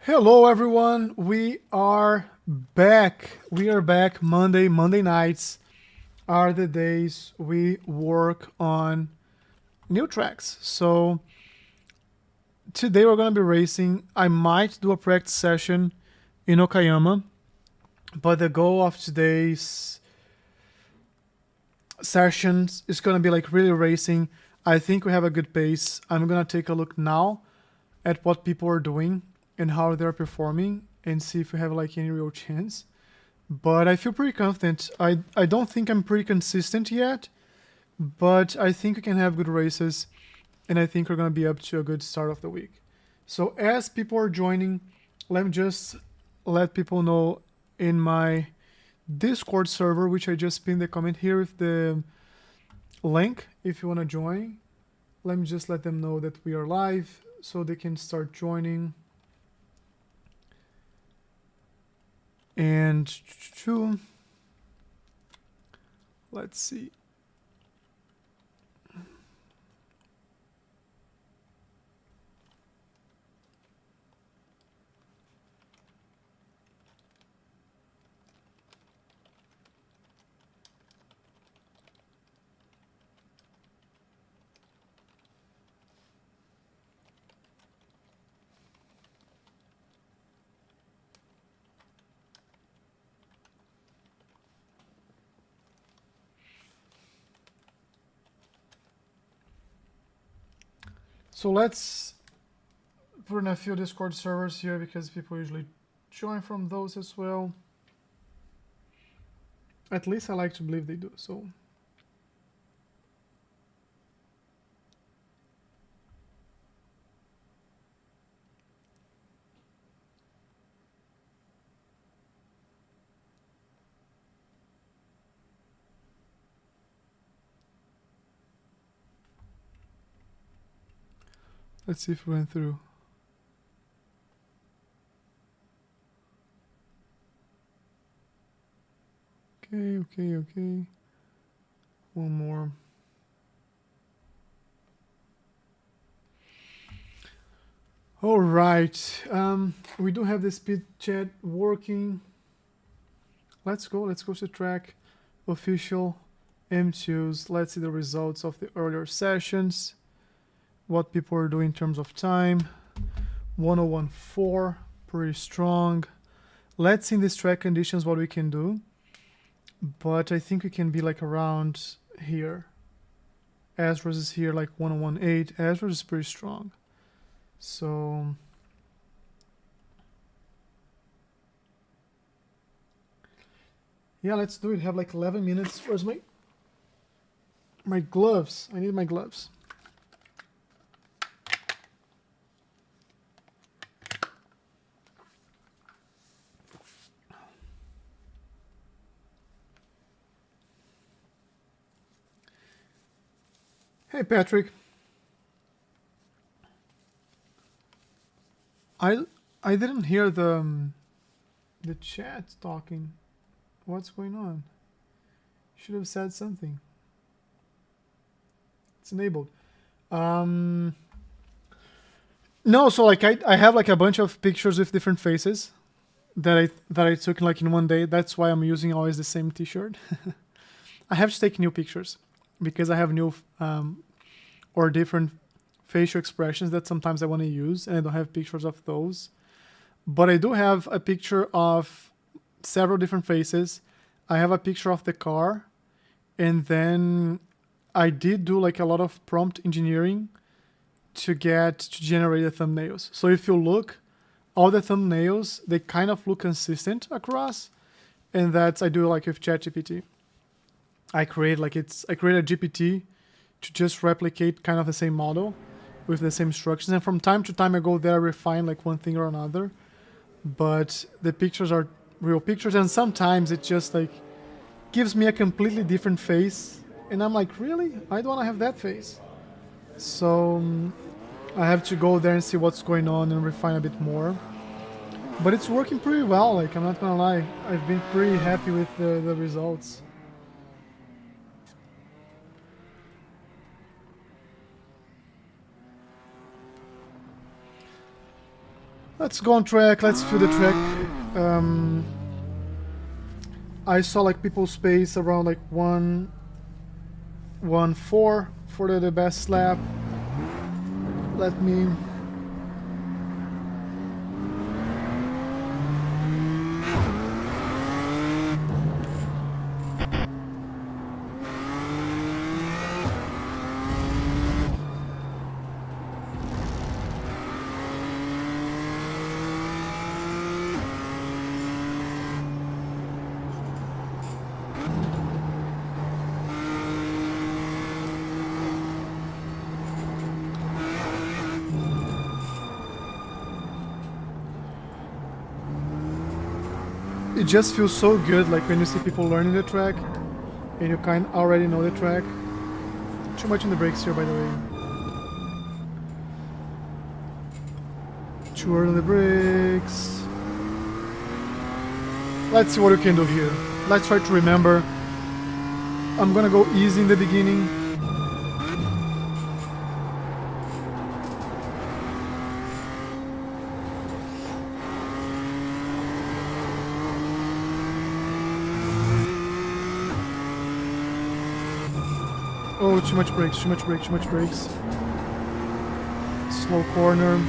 Hello everyone, we are back. We are back Monday. Monday nights are the days we work on new tracks. So today we're going to be racing. I might do a practice session in Okayama, but the goal of today's sessions is going to be like really racing. I think we have a good pace. I'm going to take a look now at what people are doing and how they're performing and see if we have like any real chance. But I feel pretty confident. I don't think I'm pretty consistent yet, but I think we can have good races, and I think we're going to be up to a good start of the week. So as people are joining, let me just let people know in my Discord server, which I just pinned the comment here with the link if you want to join. Let me just let them know that we are live so they can start joining. And let's see. So let's put in a few Discord servers here because people usually join from those as well. At least I like to believe they do. So let's see if we went through. Okay. One more. All right. We do have the speed chat working. Let's go to track official M2s. Let's see the results of the earlier sessions. What people are doing in terms of time. 1014, pretty strong. Let's see in these track conditions what we can do. But I think we can be like around here. Astros is here like 1018. Astros is pretty strong. So yeah, let's do it. Have like 11 minutes. Where's my gloves? I need my gloves. Hey Patrick. I didn't hear the chat talking. What's going on? Should have said something. It's enabled. No, so like I have like a bunch of pictures with different faces that I took like in one day. That's why I'm using always the same t-shirt. I have to take new pictures because I have new or different facial expressions that sometimes I want to use, and I don't have pictures of those. But I do have a picture of several different faces. I have a picture of the car, and then I did do like a lot of prompt engineering to generate the thumbnails. So if you look, all the thumbnails, they kind of look consistent across, and that's I do like with ChatGPT. I create a GPT to just replicate kind of the same model with the same instructions, and from time to time I go there, refine like one thing or another. But the pictures are real pictures, and sometimes it just like gives me a completely different face, and I'm like, really? I don't want to have that face. So I have to go there and see what's going on and refine a bit more. But it's working pretty well, like I'm not gonna lie. I've been pretty happy with the results. Let's go on track, let's feel the track. I saw like people space around like 1.14 for the best lap. Let me... It just feels so good, like when you see people learning the track and you kind of already know the track. Too much on the brakes here, by the way. Too early on the brakes. Let's see what we can do here. Let's try to remember. I'm gonna go easy in the beginning. Oh, too much brakes, too much brakes, too much brakes. Slow corner.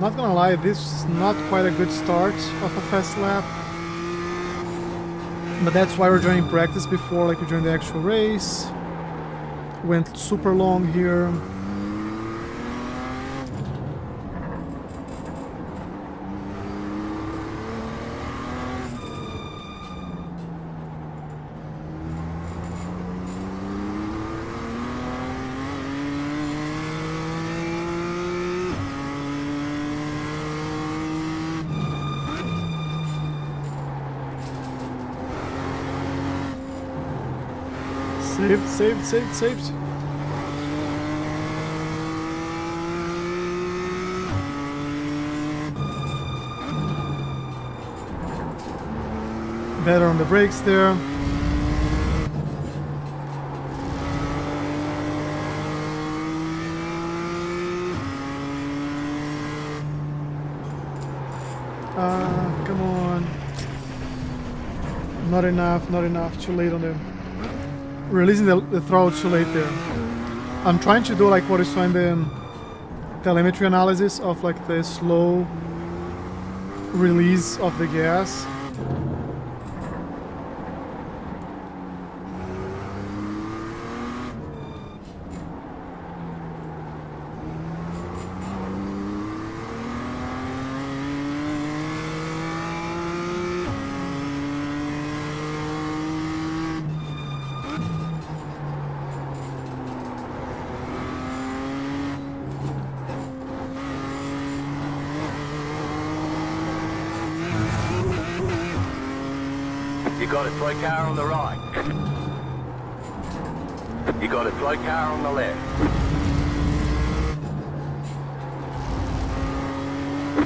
Not gonna lie, this is not quite a good start of a fast lap. But that's why we're doing practice before, like we're doing the actual race. Went super long here. Saved. Better on the brakes there. Come on. Not enough, too late on the... Releasing the throttle too late there. I'm trying to do like what is in the telemetry analysis of like the slow release of the gas. You got a slow car on the right. You got a slow car on the left.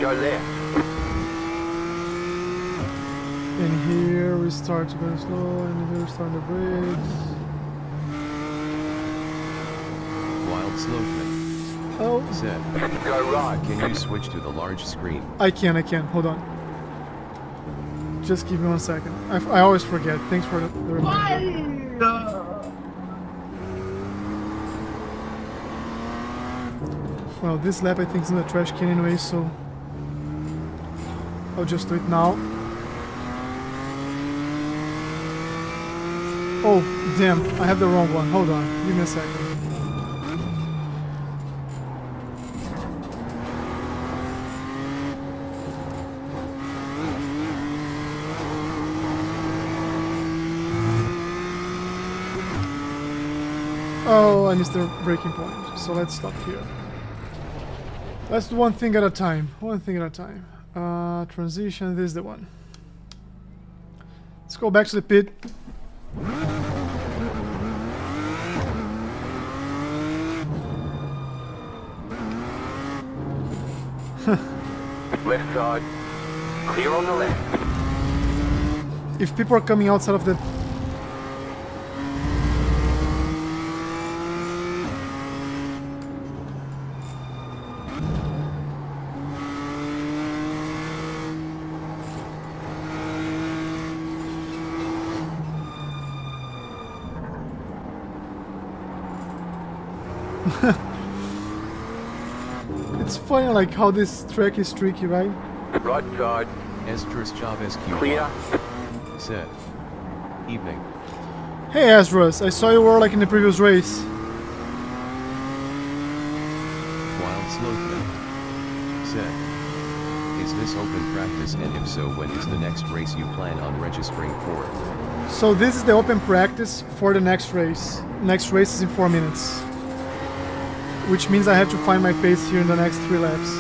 Go left. And here we start to go slow, and here we start the brakes. Wild slowly. Oh. Said. Go right. Can you switch to the large screen? I can. Hold on. Just give me 1 second. I always forget. Thanks for the reminder. Well, this lap I think is in the trash can anyway, so I'll just do it now. Oh, damn. I have the wrong one. Hold on. Give me a second. Oh, I missed the braking point. So let's stop here. Let's do one thing at a time. Transition, this is the one. Let's go back to the pit. Left side. Clear on the left. if people are coming outside of the... It's funny like how this track is tricky, right? Right side. Esdras Chavez Q. Clear. Said. Evening. Hey Esdras, I saw you were like in the previous race. Wild Slothman. Said. Is this open practice, and if so, when is the next race you plan on registering for? So this is the open practice for the next race. Next race is in 4 minutes. Which means I have to find my pace here in the next 3 laps.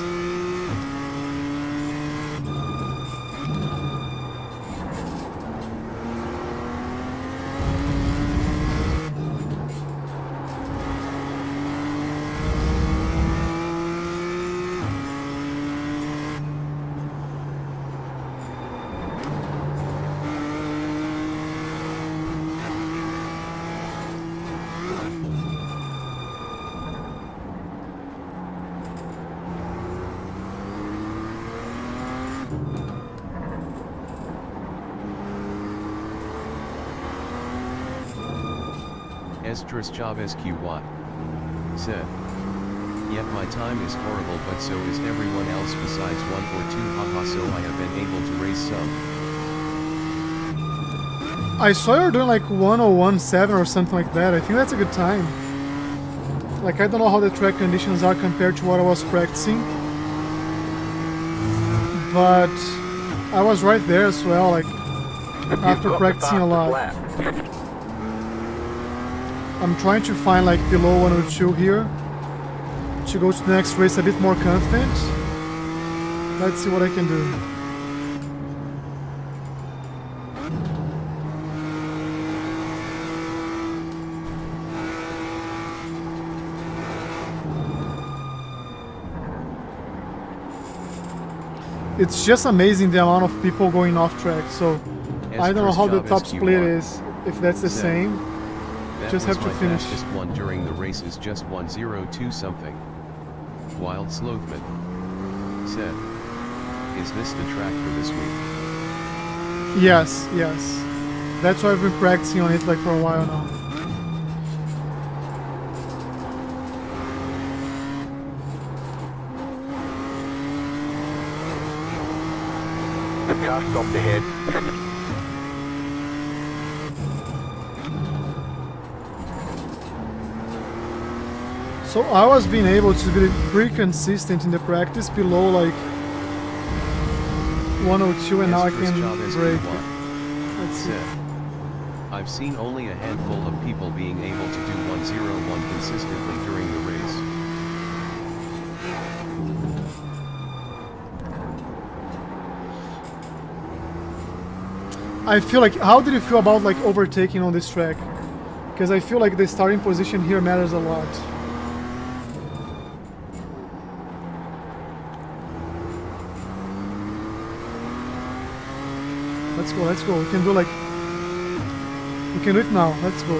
Esdras Chavez QY. Said. Yet my time is horrible, but so is everyone else besides 1 or 2, haha, so I have been able to race some. I saw you were doing like 1:01.7 or something like that. I think that's a good time. Like I don't know how the track conditions are compared to what I was practicing. But I was right there as well, like after practicing a lot. I'm trying to find like below 102 here to go to the next race a bit more confident. Let's see what I can do. It's just amazing the amount of people going off track, so I don't know how the top split is, if that's the same. Just have to finish. Fastest one during the race is just 1:02 something. Wild Slothman. Said. Is this the track for this week? Yes, yes. That's why I've been practicing on it like for a while now. The car stopped ahead. So I was being able to be pretty consistent in the practice below like 102, and now I can break. Let's see. I've seen only a handful of people being able to do 1:01 consistently during the race. I feel like, how did you feel about like overtaking on this track? Because I feel like the starting position here matters a lot. Let's go, let's go. We can do like... We can do it now. Let's go.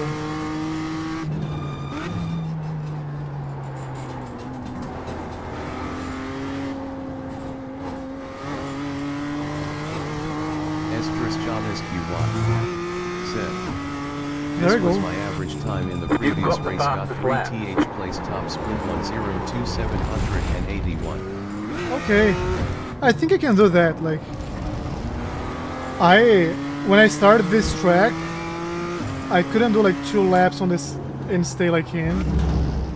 Esdras Chavez QY. Said. There This we was go. my average time in the previous race, got 3 TH place top split 1:02.781. Okay. I think I can do that. Like... when I started this track, I couldn't do like 2 laps on this and stay like in.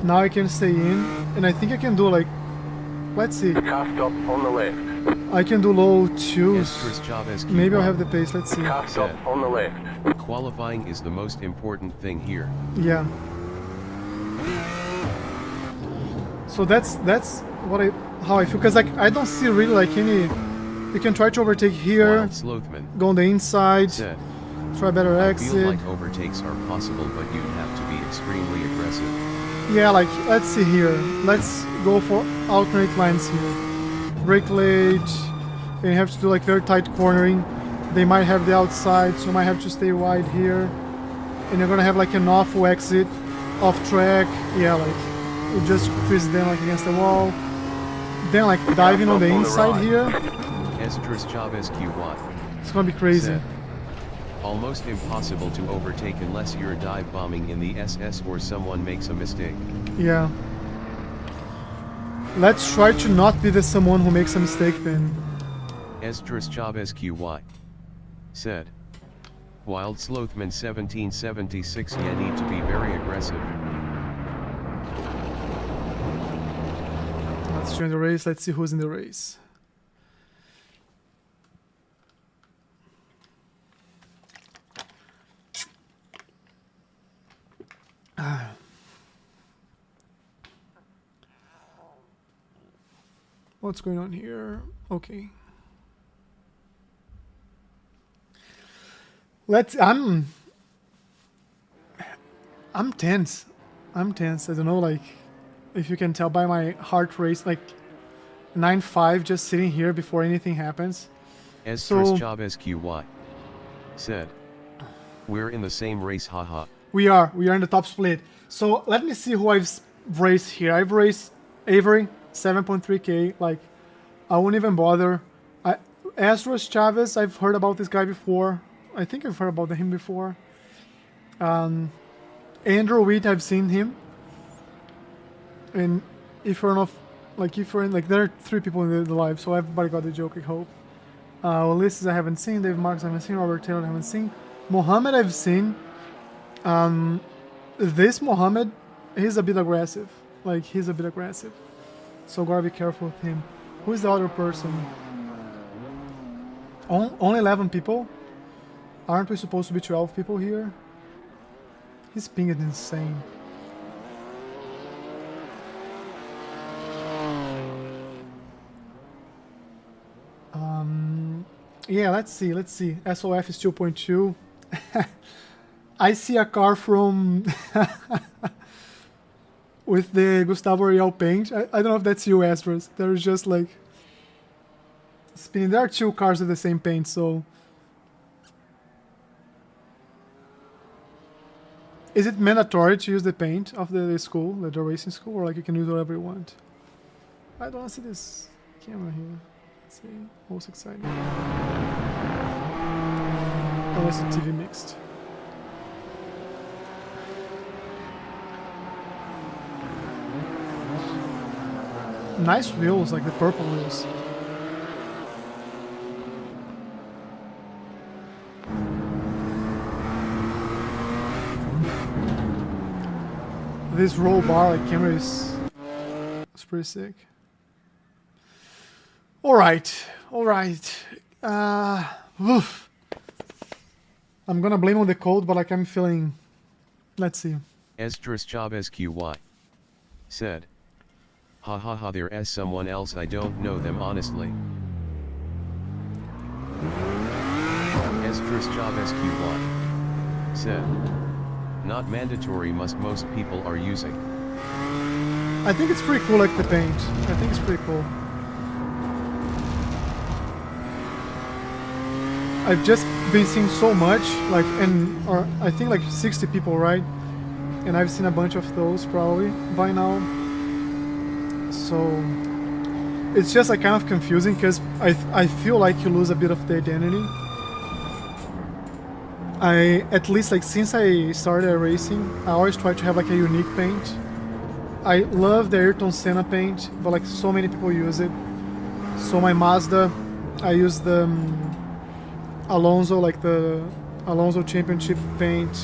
Now I can stay in, and I think I can do like, let's see, Car stop on the left. I can do low 2s. Esdras Chavez Maybe I'll QY. have the pace, let's see. Car stop on the left. Qualifying is the most important thing here. Yeah. So that's how I feel, because like I don't see really like any... You can try to overtake here, Wild Slothman. go on the inside, Said. try better I exit. feel like overtakes are possible, but you'd have to be extremely aggressive. Yeah, like, let's see here. Let's go for alternate lines here. Brake late, and you have to do like very tight cornering. They might have the outside, so you might have to stay wide here. And you're gonna have like an awful exit, off track. Yeah, like you just twist them like against the wall. Then like diving on the inside here. Esdras Chavez QY. It's gonna be crazy. Said, almost impossible to overtake unless you're dive bombing in the SS or someone makes a mistake. Yeah. Let's try to not be the someone who makes a mistake then. Esdras Chavez QY. Said. Wild Slothman 1776, you need to be very aggressive. Let's join the race. Let's see who's in the race. What's going on here? Okay. I'm tense. I'm tense. I don't know, like, if you can tell by my heart rate, like 9.5 just sitting here before anything happens. Esdras Chavez QY. Said. We're in the same race, haha. We are in the top split. So let me see who I've raced here. I've raced Avery, 7.3k. Like, I won't even bother. Esdras Chavez, I've heard about this guy before. I think I've heard about him before. Andrew Wheat, I've seen him. And if you're not, like, if you're in, like, there are 3 people in the live, so everybody got the joke, I hope. Ulysses I haven't seen, Dave Marks I haven't seen, Robert Taylor I haven't seen. Mohammed I've seen. This Mohammed, he's a bit aggressive. Like, he's a bit aggressive. So gotta be careful with him. Who is the other person? Only 11 people? Aren't we supposed to be 12 people here? His ping is insane. Yeah, let's see. SOF is 2.2. I see a car from with the Gustavo Real paint. I don't know if that's you, Astros. There's just like spinning. There are 2 cars with the same paint, so is it mandatory to use the paint of the school, the racing school, or like you can use whatever you want? I don't see this camera here. Let's see. Most exciting. Unless the TV mixed. Nice wheels, like the purple wheels. This roll bar like camera is pretty sick. Alright. Oof. I'm gonna blame on the code, but like I'm feeling. Let's see. Esdras Chavez QY. Said. Ha ha ha, there's someone else, I don't know them honestly. Esdras Chavez QY. Said. Not mandatory, most people are using. I think it's pretty cool, like the paint. I think it's pretty cool. I've just been seeing so much, like, or I think like 60 people, right? And I've seen a bunch of those probably by now. So it's just like kind of confusing because I feel like you lose a bit of the identity. At least like since I started racing, I always try to have like a unique paint. I love the Ayrton Senna paint, but like so many people use it. So my Mazda, I use the Alonso, like the Alonso Championship paint.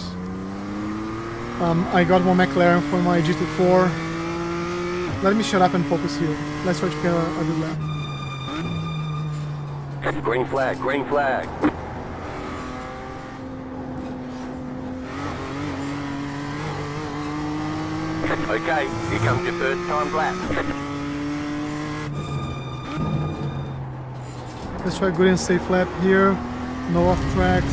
I got one McLaren for my GT4. Let me shut up and focus here. Let's try to get a good lap. Green flag, green flag. Okay, here comes your first time lap. Let's try a good and safe lap here. No off tracks.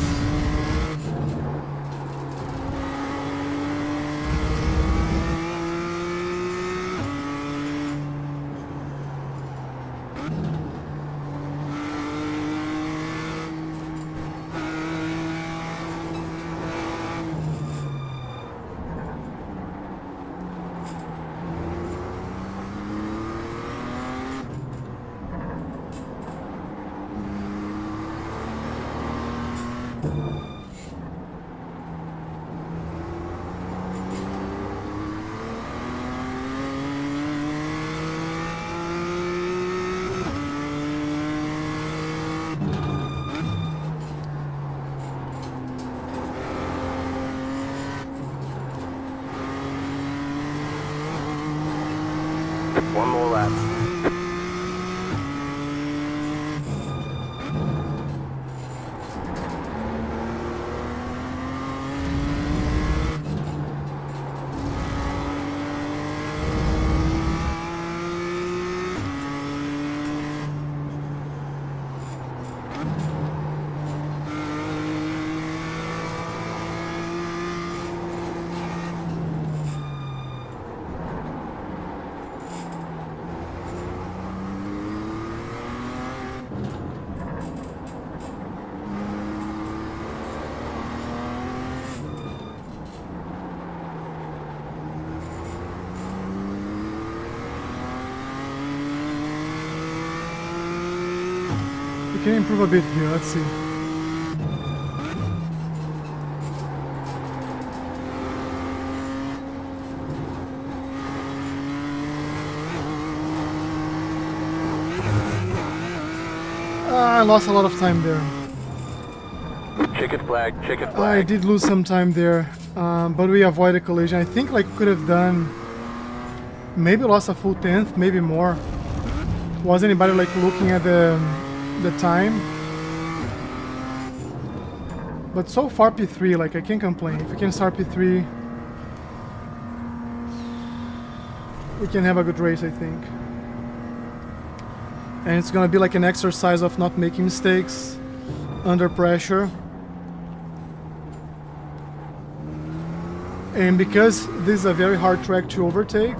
One more lap. We can improve a bit here, let's see. I lost a lot of time there. Chicken flag, chicken I flag. did lose some time there, but we avoided collision. I think like could have done, maybe lost a full tenth, maybe more. Was anybody like looking at the time? But so far P3, like I can't complain. If we can start P3, we can have a good race, I think. And it's gonna be like an exercise of not making mistakes under pressure. And because this is a very hard track to overtake,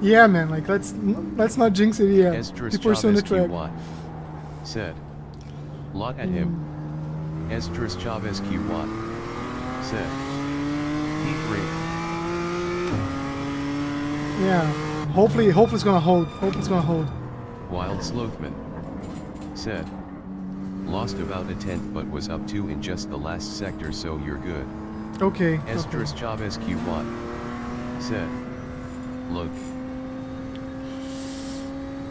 yeah, man, like let's not jinx it yet. People are still on the track. Said. Lot at him. Esdras Chavez Q1. Said. P3. Yeah. Hopefully it's gonna hold. Hopefully it's gonna hold. Wild Slothman. Said. Lost about a tenth but was up 2 in just the last sector, so you're good. Okay. Esdras Chavez Q1. Said. Look.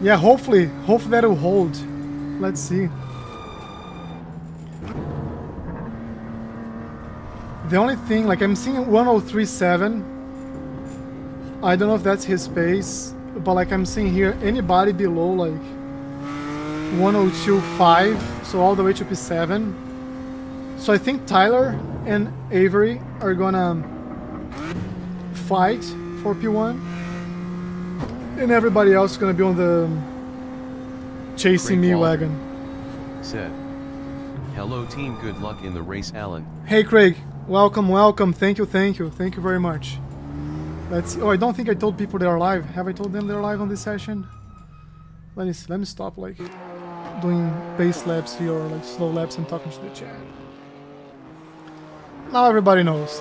Yeah, hopefully that'll hold. Let's see. The only thing, like I'm seeing 1037. I don't know if that's his pace, but like I'm seeing here, anybody below like 1025, so all the way to P7. So I think Tyler and Avery are gonna fight for P1. And everybody else is gonna be on the chasing me wagon. Said. Hello team, good luck in the race, Alan. Hey Craig, welcome. Thank you very much. Let's see. Oh, I don't think I told people they're live. Have I told them they're live on this session? Let me stop like doing pace laps here or like slow laps and talking to the chat. Now everybody knows.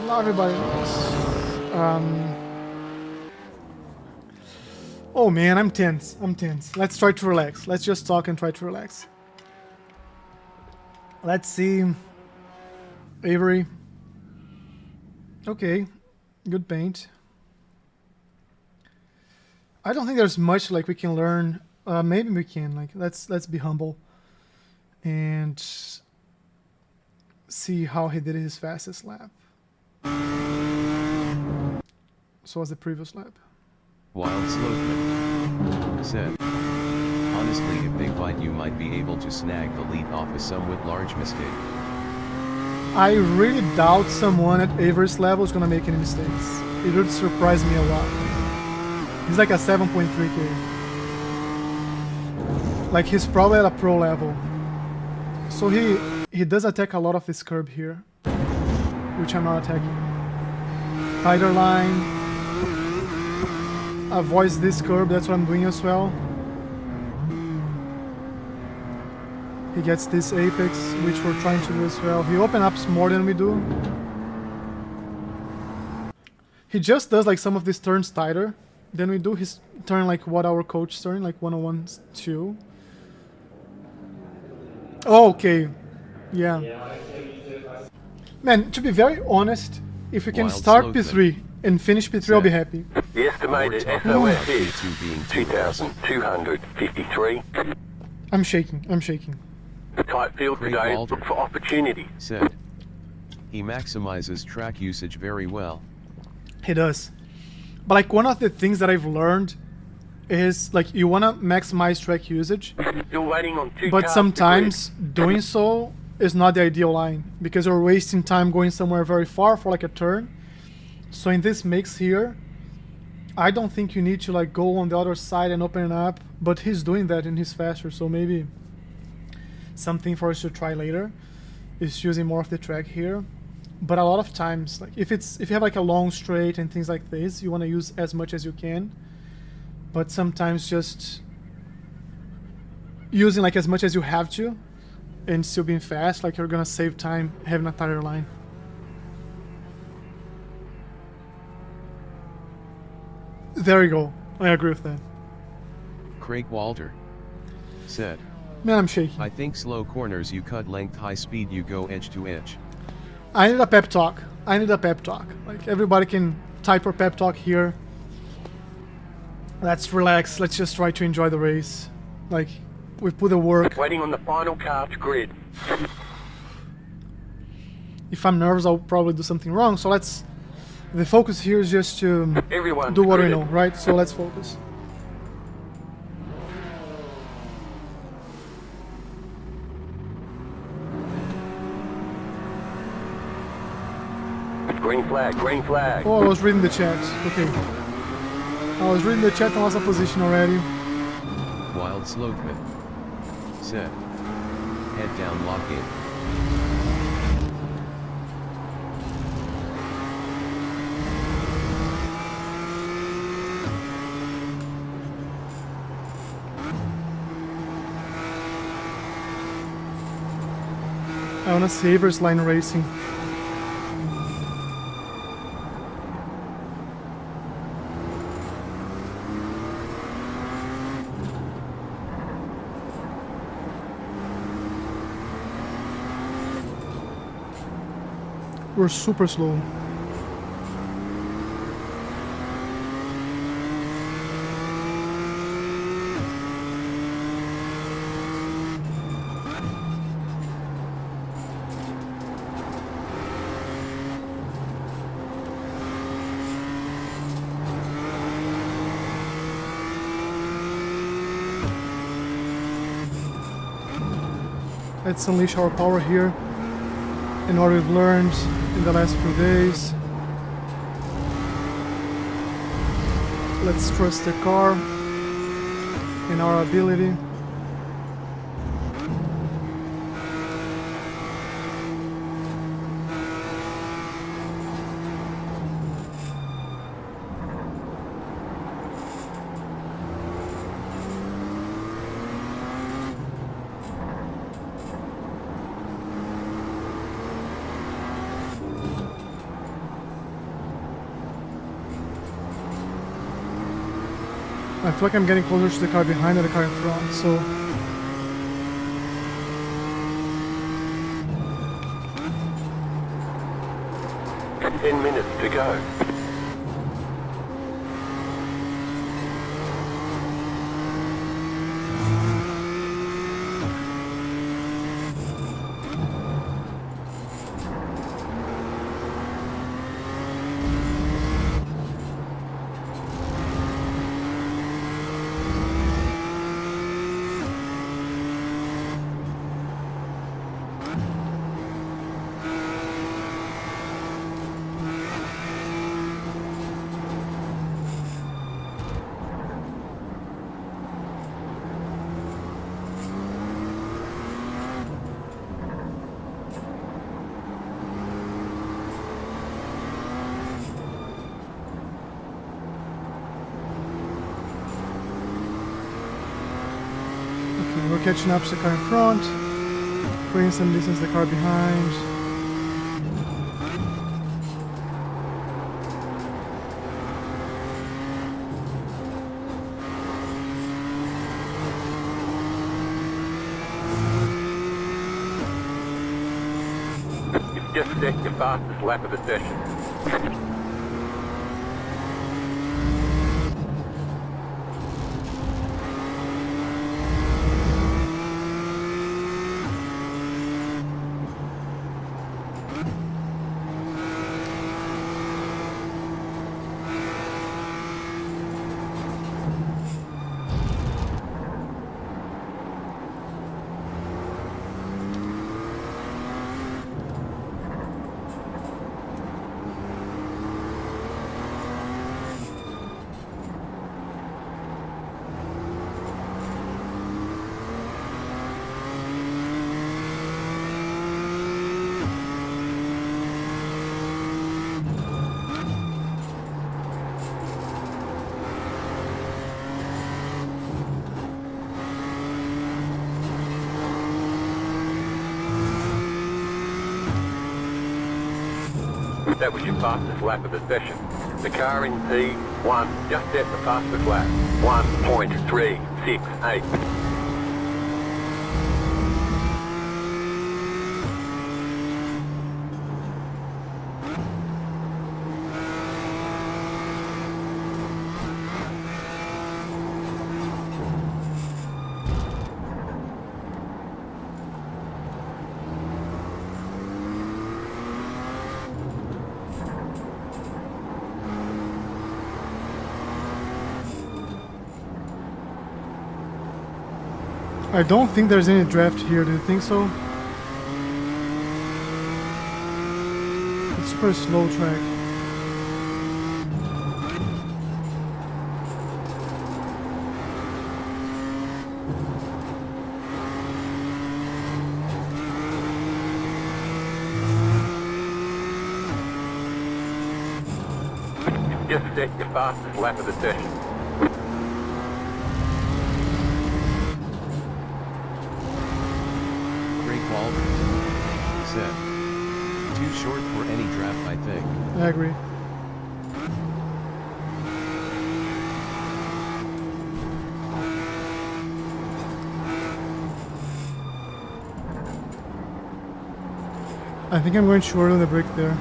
Oh man, I'm tense. Let's try to relax. Let's just talk and try to relax. Let's see. Avery. Okay. Good paint. I don't think there's much like we can learn. Maybe we can. Like let's be humble and see how he did his fastest lap. So was the previous lap. Wild Slothman. Said. Honestly, if they fight you might be able to snag the lead off a somewhat large mistake. I really doubt someone at Avery's level is gonna make any mistakes. It would surprise me a lot. He's like a 7.3k. Like he's probably at a pro level. So he does attack a lot of this curb here, which I'm not attacking. Tighter line. Avoids this curb, that's what I'm doing as well. He gets this apex, which we're trying to do as well. He opens up more than we do. He just does like some of these turns tighter than we do. His turn like what our coach turn, like 101-2. Oh, okay. Yeah. Man, to be very honest, if you can Wild start Slothman. P3 and finish P3, I'll be happy. The estimated Lord talking about SOS is P2 being 2,253. I'm shaking. I'm shaking. Tight field Craig today, Walter. look for opportunity. Said. He maximizes track usage very well. He does. But like one of the things that I've learned is like you want to maximize track usage, Still waiting on two but cars to sometimes doing so is not the ideal line because you're wasting time going somewhere very far for like a turn. So in this mix here, I don't think you need to like go on the other side and open it up, but he's doing that and he's faster, so maybe something for us to try later is using more of the track here. But a lot of times, like if you have like a long straight and things like this, you want to use as much as you can. But sometimes just using like as much as you have to and still being fast, like you're gonna save time having a tighter line. There you go. I agree with that. Craig Walter. Said. Man, I'm shaking. I think slow corners you cut length, high speed you go edge to edge. I need a pep talk. I need a pep talk. Like everybody can type or pep talk here. Let's relax. Let's just try to enjoy the race. Like we put the work. Waiting on the final car to grid. If I'm nervous, I'll probably do something wrong. So let's. The focus here is just to Everyone do what we gridded. know, right? So let's focus. Green flag, green flag. Oh, I was reading the chat. Okay. I was reading the chat and lost a position already. Wild Slothman. Said. Head down, lock in. I wanna savers line racing. We're super slow. Let's unleash our power here and what we've learned in the last few days. Let's trust the car and our ability. I feel like I'm getting closer to the car behind than the car in front, so... Ten minutes to go. Okay, we're catching up to the car in front, putting some distance to the car behind. Just set your fastest lap of the session. That was your fastest lap of the session. The car in P1 just set the fastest lap. 1.368. I don't think there's any draft here, do you think so? It's super slow track. Just set your fastest lap of the session. Said. Too short for any draft, I think. I agree. I think I'm going short on the brake there.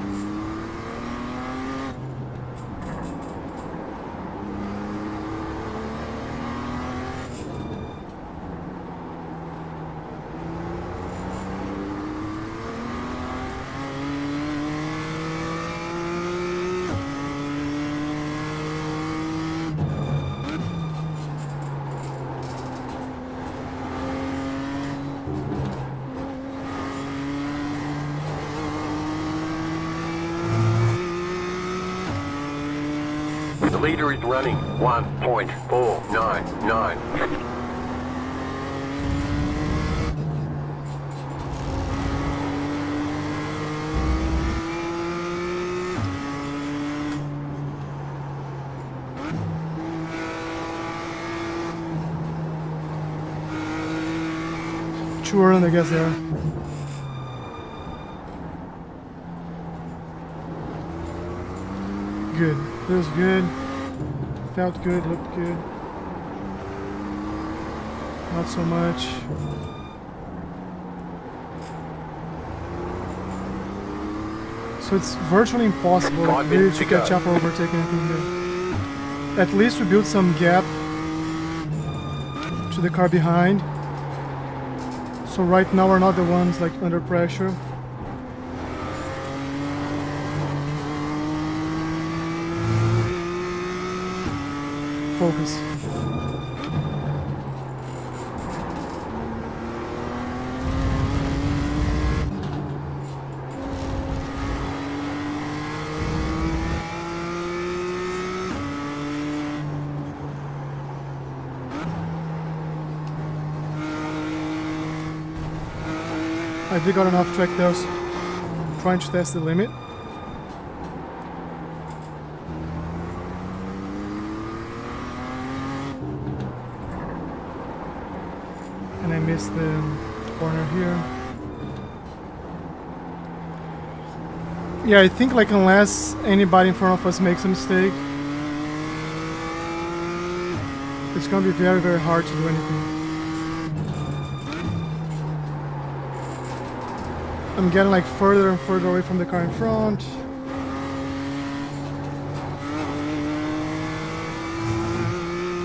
The leader is running 1.499. Too early, I guess, there. Good. Feels good. Felt good, looked good. Not so much. So it's virtually impossible really to catch up or overtake anything here. At least we built some gap to the car behind. So right now we're not the ones like under pressure. Focus. I did got enough track there, so trying to test the limit. And I missed the corner here. Yeah, I think like unless anybody in front of us makes a mistake, it's gonna be very, very hard to do anything. I'm getting like further and further away from the car in front.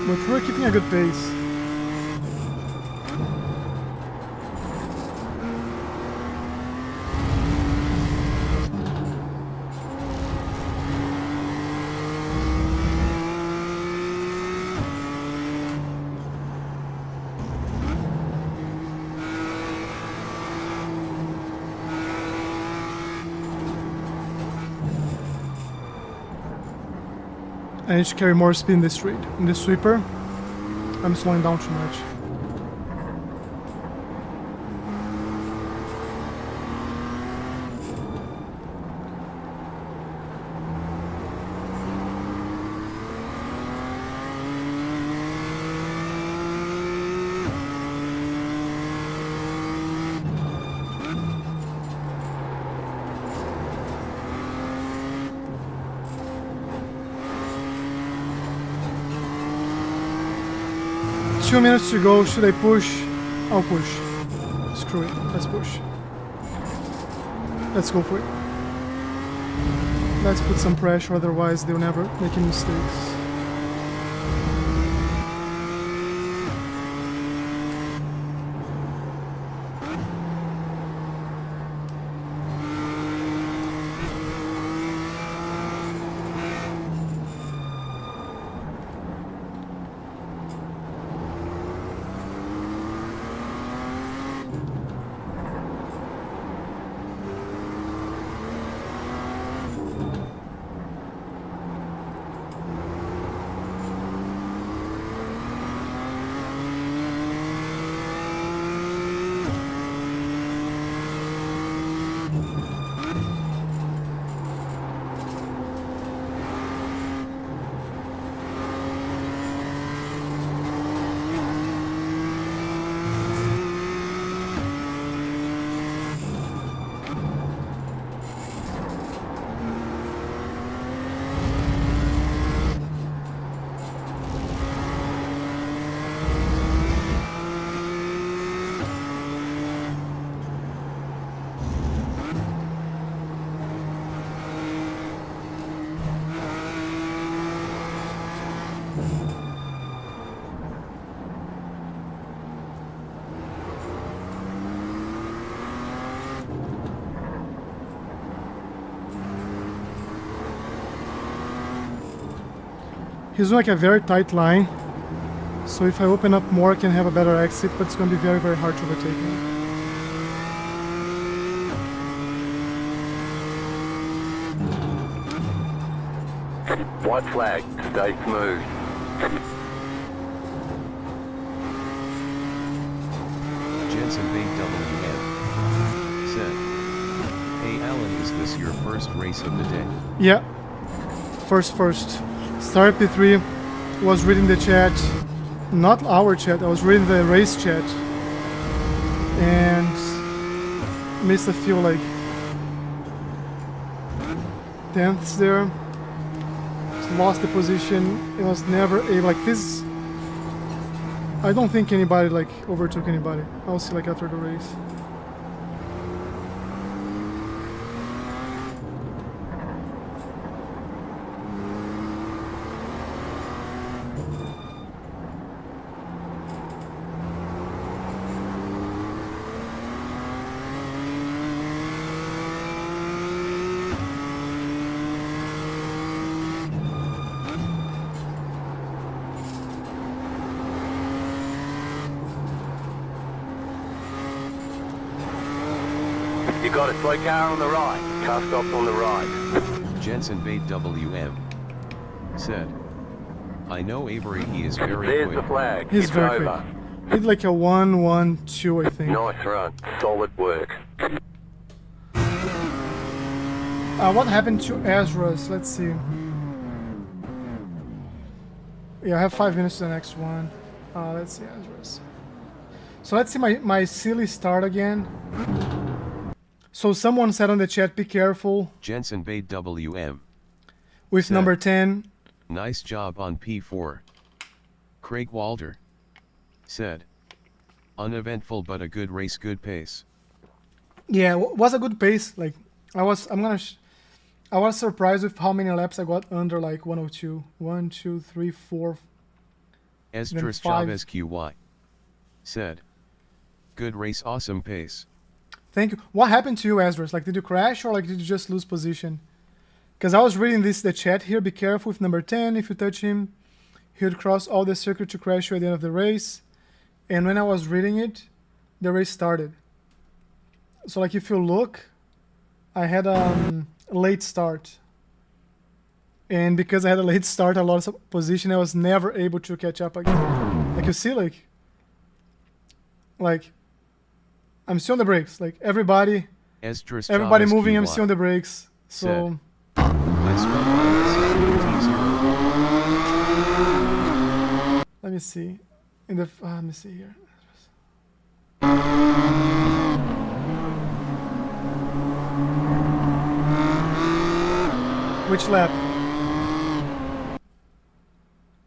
But we're keeping a good pace. I need to carry more speed in the street. In the sweeper, I'm slowing down too much. Two minutes to go. Should I push? I'll push. Screw it. Let's push. Let's go for it. Let's put some pressure, otherwise they'll never make any mistakes. He's like a very tight line, so if I open up more I can have a better exit, but it's going to be very, very hard to overtake me. White flag, stay smooth. Jensen WM said, "Hey Alan, is this your first race of the day?" Yeah, first. Start P3, was reading the chat, not our chat, I was reading the race chat, and missed a few like tenths there. Just lost the position. It was never able, like this. I don't think anybody like overtook anybody. I'll see like after the race. You got a slow car on the right. Car stopped on the right. Jensen WM said, "I know Avery, he is very There's quick." the flag. He's it's very over. quick. Hit like a 1-1-2, I think. Nice run. Solid work. What happened to Ezra's? Let's see. Yeah, I have 5 minutes to the next one. Let's see Ezra's. So let's see my silly start again. So someone said on the chat, be careful. Jensen WM With said, number 10. "Nice job on P4. Craig Walter said, "Uneventful but a good race, good pace." Yeah, was a good pace. Like I was surprised with how many laps I got under like 102. 1, 2, 3, 4, then Esdras 5. SQ said, good race, awesome pace. Thank you. What happened to you, Esdras? Like, did you crash or like did you just lose position? Because I was reading the chat here. Be careful with number 10. If you touch him, he would cross all the circuit to crash you at the end of the race. And when I was reading it, the race started. So like if you look, I had a late start. And because I had a late start, I lost position. I was never able to catch up again. Like you see, like I'm still on the brakes. Like everybody moving, I'm still on the brakes. So I spun T0. let me see. Let me see here. Which lap?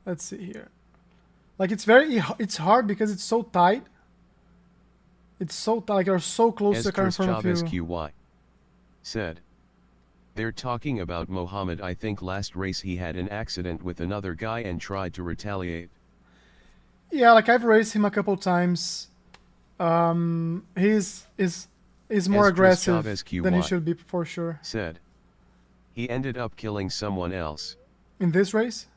Let's see here. Like it's hard because it's so tight. It's so tight. Like you're so close to the car in front of you. SQY said, they're talking about Mohammed. I think last race he had an accident with another guy and tried to retaliate. Yeah, like I've raced him a couple times. He's more aggressive than he should be for sure. Said, he ended up killing someone else. In this race?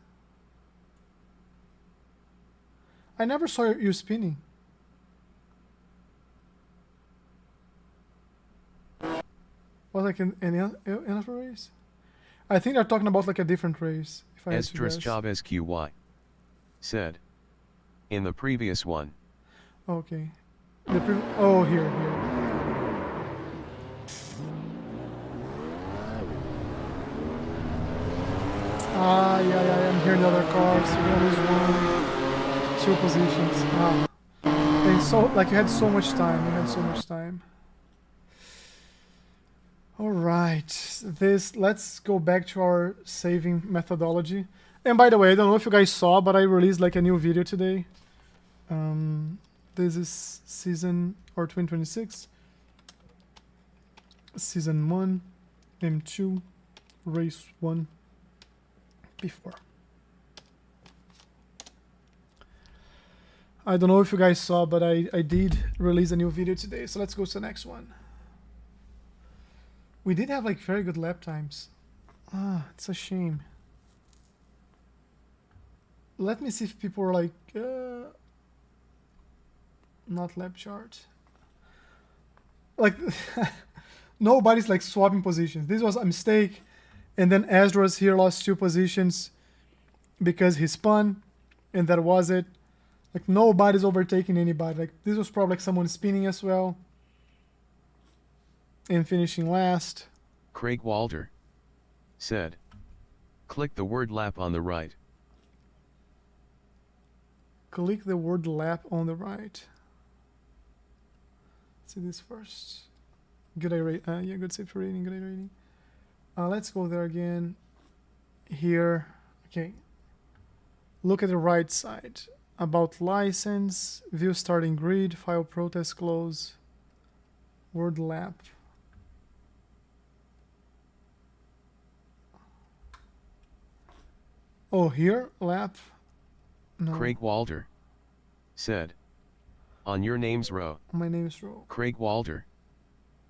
I never saw you spinning. Was like in another race? I think they're talking about like a different race. If I had to guess. SQY said, in the previous one. Okay. Oh, here. Yeah, I'm hearing the other cars. So you lose 1, 2 positions. And so, like, you had so much time. All right. Let's go back to our saving methodology. And by the way, I don't know if you guys saw, but I released like a new video today. This is season 2026. Season 1, M2, race 1, P4. I don't know if you guys saw, but I did release a new video today. So let's go to the next one. We did have like very good lap times. It's a shame. Let me see if people are like not lap chart. Like nobody's like swapping positions. This was a mistake, and then Esdras here lost 2 positions because he spun, and that was it. Like nobody's overtaking anybody. Like this was probably like someone spinning as well and finishing last. Craig Walter said, click the word lap on the right. Click the word lap on the right. Let's see this first. Good good safety rating, good rating. Let's go there again. Here. Okay. Look at the right side. About license, view starting grid, file protest close, word lap. Oh, here, lap. No. Craig Walter said, on your name's row. My name's row. Craig Walter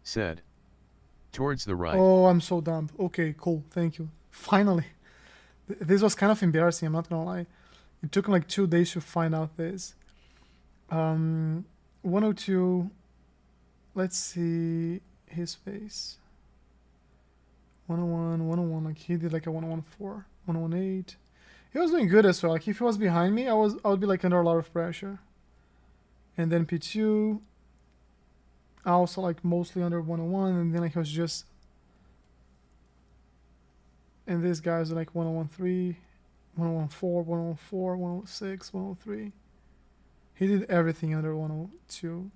said, towards the right. Oh, I'm so dumb. Okay, cool. Thank you. Finally. This was kind of embarrassing, I'm not gonna lie. It took like 2 days to find out this. 102. Let's see his face. 101, like he did like a 114, 118. He was doing good as well. Like if he was behind me, I would be like under a lot of pressure. And then P2, also like mostly under 101, and then like he was just. And these guys are like 113, 114, 114, 106, 103. He did everything under 102.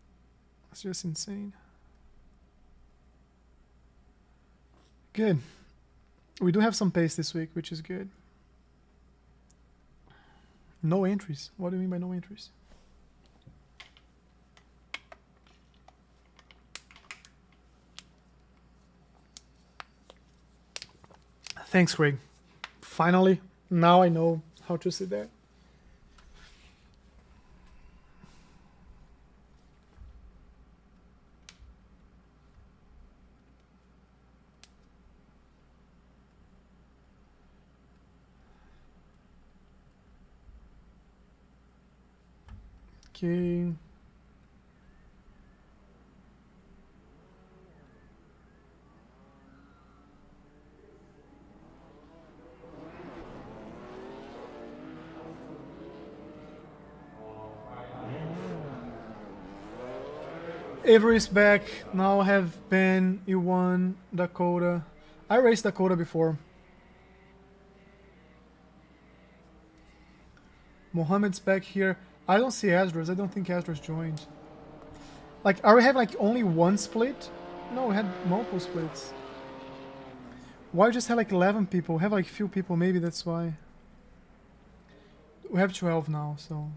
It's just insane. Good. We do have some pace this week, which is good. No entries. What do you mean by no entries? Thanks, Craig. Finally, now I know how to sit there. Okay. Avery's back. Now I have Ben, Iwan, Dakota. I raced Dakota before. Mohammed's back here. I don't see Asdras. I don't think Asdras joined. Like, are we having like only one split? No, we had multiple splits. Why we just have like 11 people? We have like few people, maybe that's why. We have 12 now, so.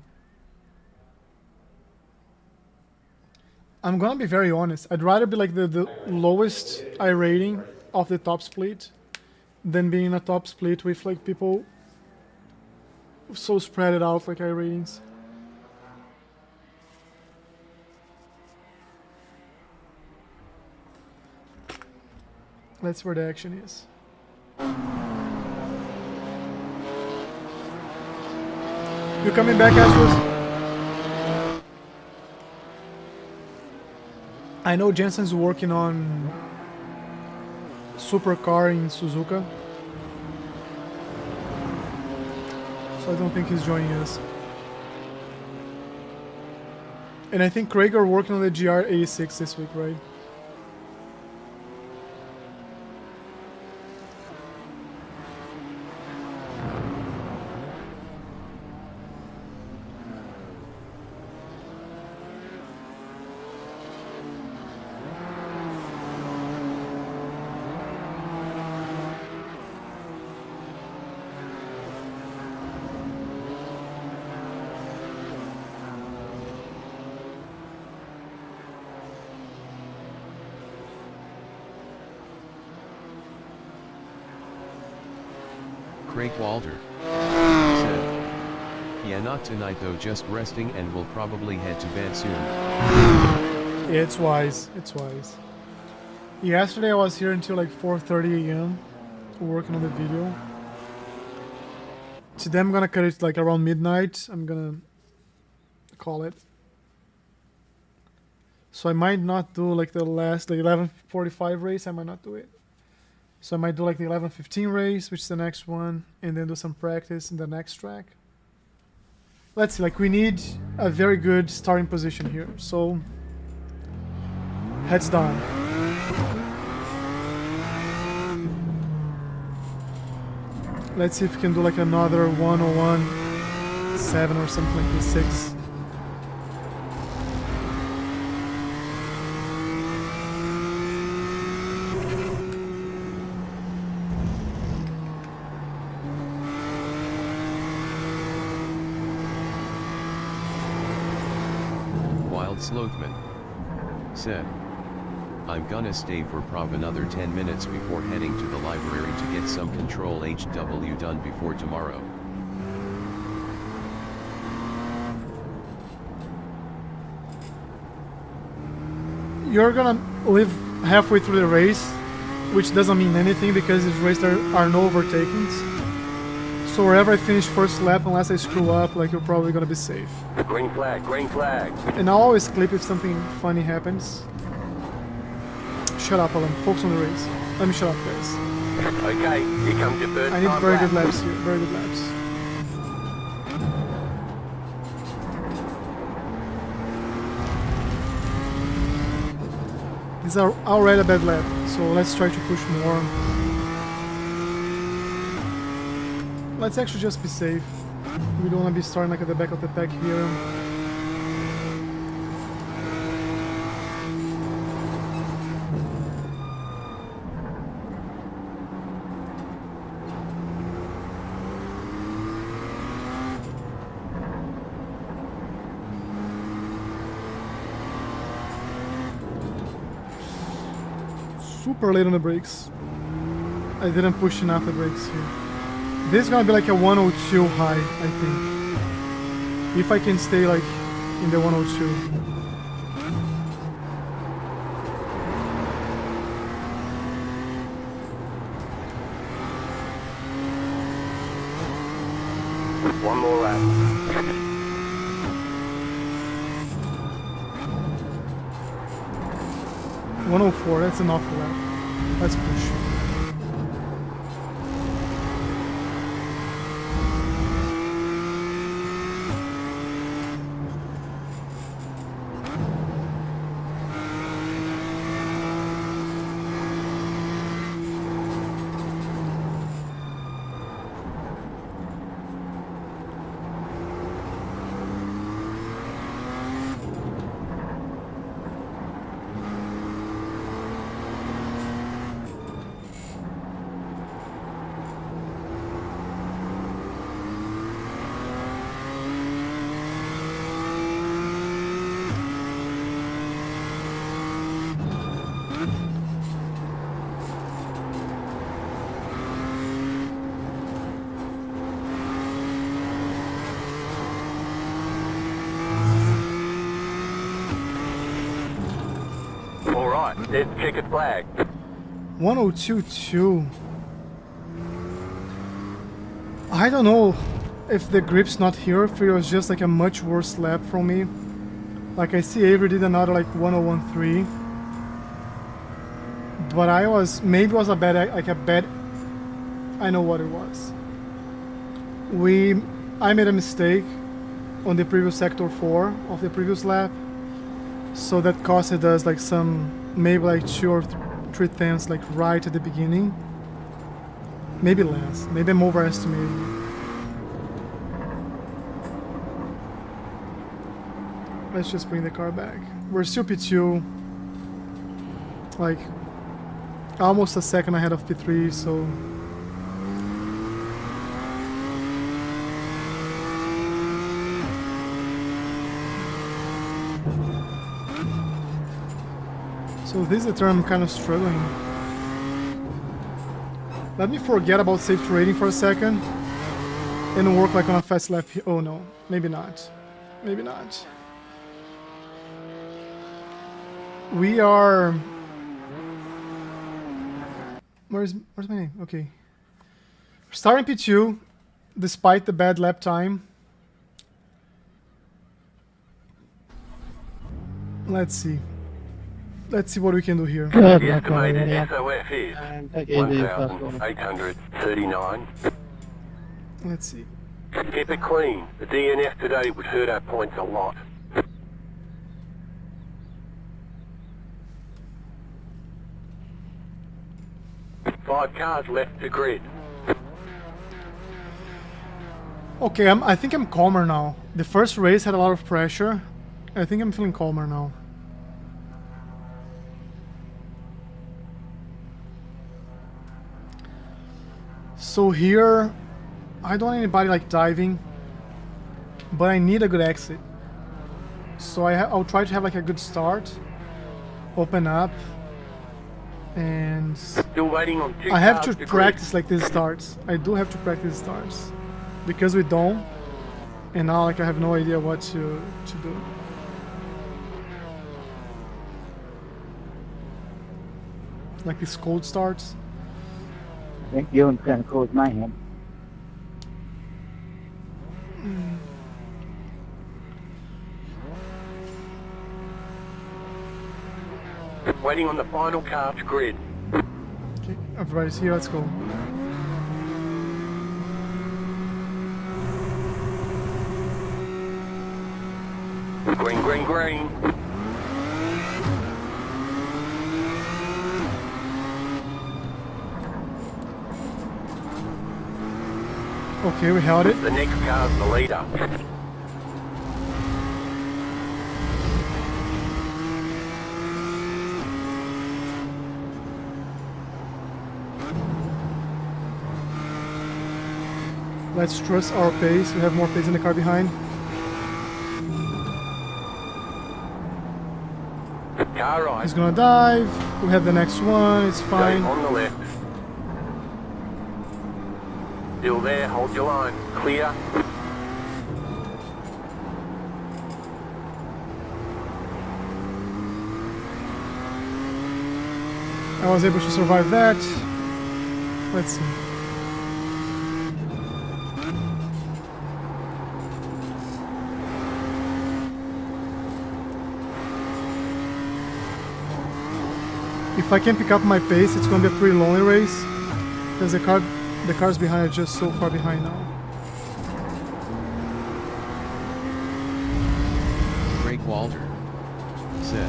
I'm gonna be very honest. I'd rather be like the lowest I rating of the top split than being in a top split with like people so spread it out like I ratings. That's where the action is. You coming back, Astros? I know Jensen's working on supercar in Suzuka, so I don't think he's joining us. And I think Craig are working on the GR86 this week, right? Craig Walter said, "Yeah, not tonight though, just resting and will probably head to bed soon." Yeah, it's wise. It's wise. Yesterday I was here until like 4:30 a.m. working on the video. Today I'm gonna cut it like around midnight. I'm gonna call it. So I might not do like the 11:45 race. I might not do it. So I might do like the 11:15 race, which is the next one, and then do some practice in the next track. Let's see, like we need a very good starting position here. So heads down. Let's see if we can do like another 101.7 or something like this, 6. Slothman said, "I'm gonna stay for prov another 10 minutes before heading to the library to get some control HW done before tomorrow." You're gonna live halfway through the race, which doesn't mean anything because this race there are no overtakings. So wherever I finish first lap, unless I screw up, like you're probably gonna be safe. Green flag, green flag. And I'll always clip if something funny happens. Shut up, Alan. Focus on the race. Let me shut up, guys. Okay, here comes your first I need time very lap. good laps here. Very good laps. These are already a bad lap, so let's try to push more. Let's actually just be safe. We don't want to be starting like at the back of the pack here. Super late on the brakes. I didn't push enough the brakes here. This is gonna be like a 102 high, I think. If I can stay like in the 102. One more lap. 104, that's an awful lap. Let's push. There's the checkered flag. 102.2. I don't know if the grip's not here, if it was just like a much worse lap from me. Like I see Avery did another like 101.3. But I was, maybe it was a bad, I know what it was. I made a mistake on the previous sector 4 of the previous lap. So that costed us like some, maybe like 2 or 3 tenths like right at the beginning. Maybe less, maybe I'm overestimating. Let's just bring the car back. We're still P2, like almost a second ahead of P3, so this is the turn I'm kind of struggling. Let me forget about safety rating for a second and work like on a fast lap here. Oh no, maybe not. Maybe not. We are... Where's my name? Okay. Starting P2, despite the bad lap time. Let's see. Let's see what we can do here. The estimated SOF is 1,839. Let's see. Keep it clean. The DNF today would hurt our points a lot. Five cars left to grid. Okay, I think I'm calmer now. The first race had a lot of pressure. I think I'm feeling calmer now. So here, I don't want anybody like diving, but I need a good exit. So I'll try to have like a good start, open up, and Still waiting on 2 I have cars to to practice like these starts. I do have to practice starts because we don't, and now like I have no idea what to do. Like these cold starts. I think Dylan's kind of close my hand. grid. Waiting on the final car to grid. Okay, everybody's here, let's go. Green, green, green. Okay, we held it. The next car's the leader. Let's trust our pace. We have more pace in the car behind. Car right. He's gonna dive. We have the next one. It's fine. On the left. Still there, hold your line. Clear. I was able to survive that. Let's see. If I can pick up my pace, it's going to be a pretty lonely race, because the cars behind are just so far behind now. Craig Walter said,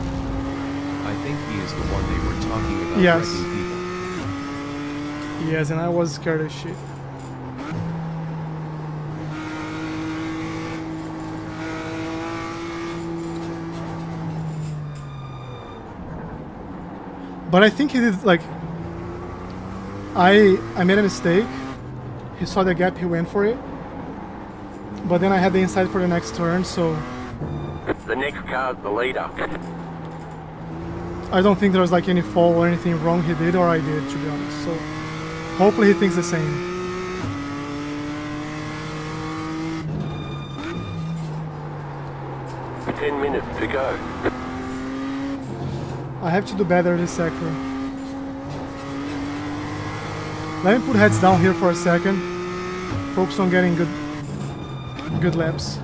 I think he is the one they were talking about Yes. wrecking people. Yes, and I was scared as shit. But I think he did, like, I made a mistake. He saw the gap, he went for it. But then I had the inside for the next turn, so The next car's the leader. I don't think there was like any fall or anything wrong he did or I did, to be honest. So hopefully he thinks the same. Ten minutes to go. I have to do better this sector. Let me put heads down here for a second. Focus on getting good laps.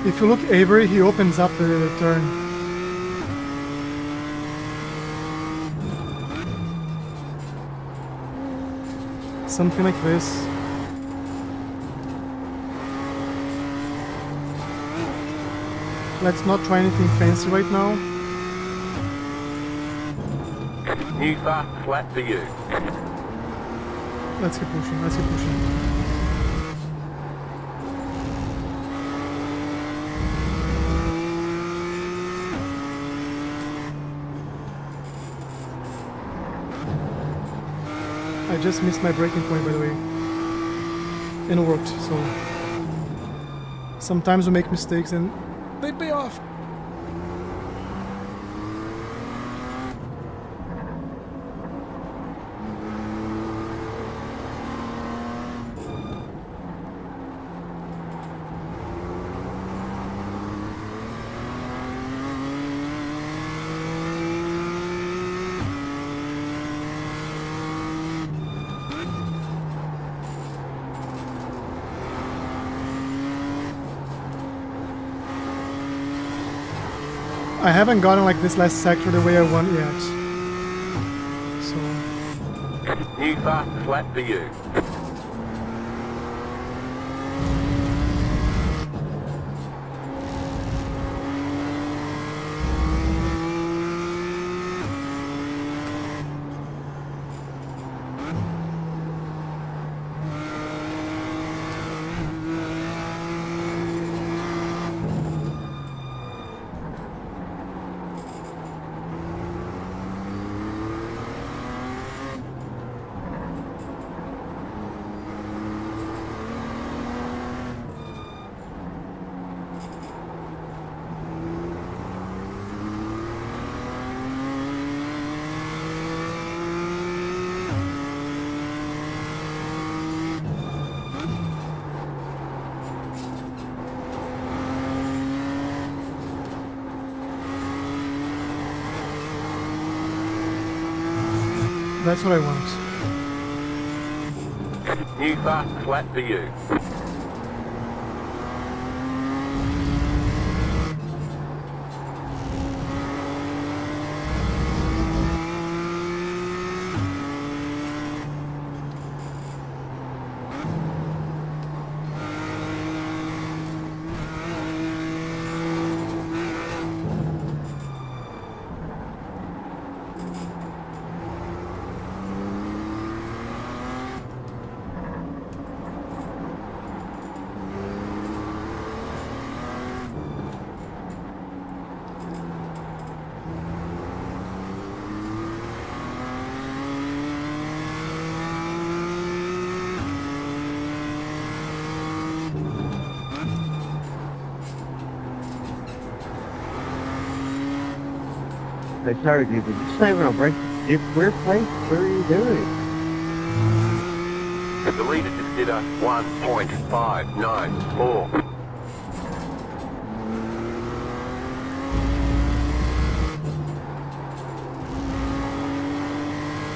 If you look Avery, he opens up the turn. Something like this. Let's not try anything fancy right now. New fast flat for you. Let's keep pushing, let's keep pushing. I just missed my braking point, by the way. And it worked, so... Sometimes we make mistakes and they pay off. I haven't gotten like this last sector the way I want yet. So New fast flat for you. that's what I want. New fast flat for you. I started you, but you just not even a break. Rear plate? What are you doing? The leader just did a 1.594.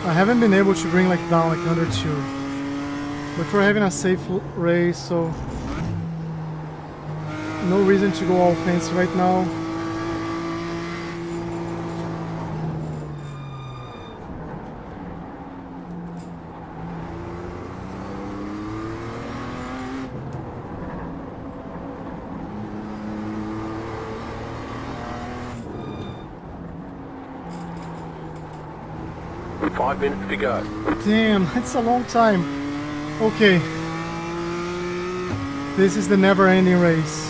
I haven't been able to bring like down like under 2. But we're having a safe race, so no reason to go all fancy right now. With 5 minutes to go. Damn, that's a long time. Okay. This is the never-ending race.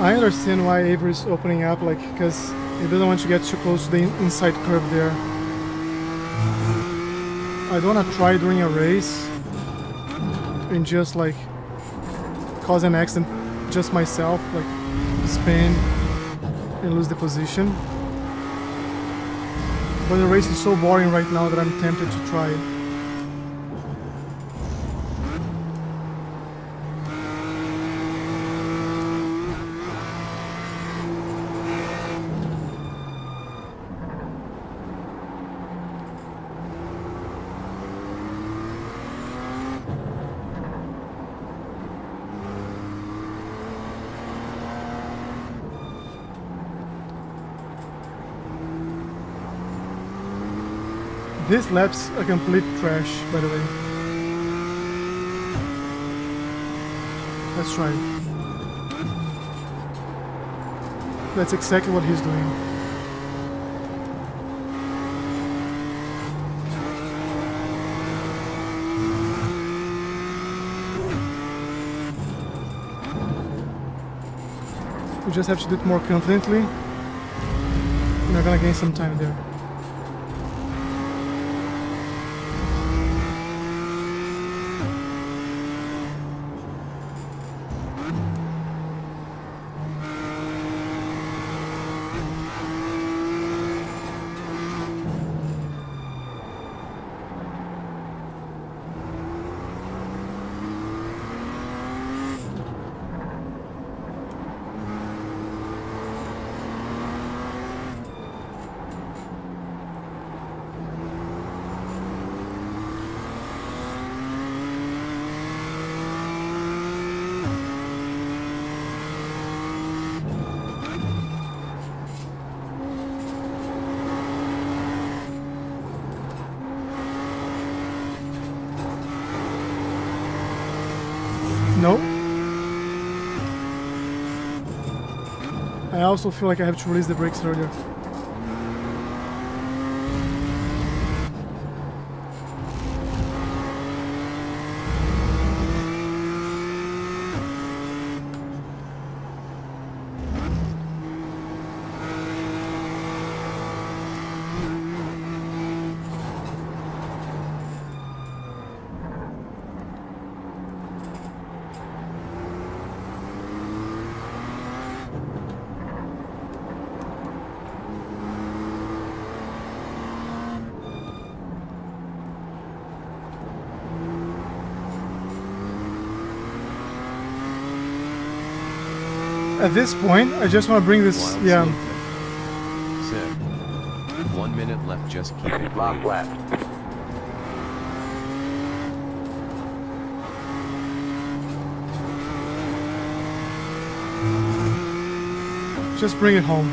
I understand why Avery's opening up, like, because he doesn't want to get too close to the inside curve there. I don't want to try during a race and just like cause an accident just myself, like spin and lose the position. But the race is so boring right now that I'm tempted to try it. This lap's a complete trash, by the way. Let's try it. That's exactly what he's doing. We just have to do it more confidently. And we're gonna gain some time there. No. I also feel like I have to release the brakes earlier. At this point, I just want to bring this. Wild Yeah. Sleuthman said, 1 minute left, just keep it Last clean. lap. Just bring it home.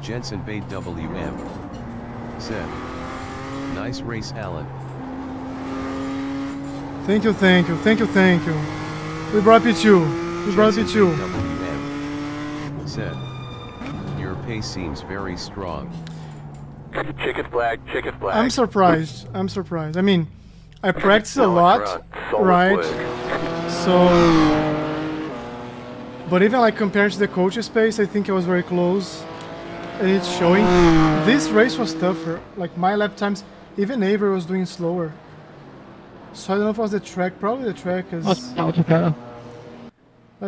Jensen Bait WM said, nice race, Alan. Thank you, thank you, thank you, thank you. We brought P2. We brought Jensen P2. Bait WM said, your pace seems very strong. Chicken flag, chicken flag. I'm surprised. I'm surprised. I mean, I practice a Nice lot, run. Solid right? work. So, but even like compared to the coach's pace, I think I was very close. And it's showing. This race was tougher. Like my lap times, even Avery was doing slower. So I don't know if it was the track. Probably the track is. Let's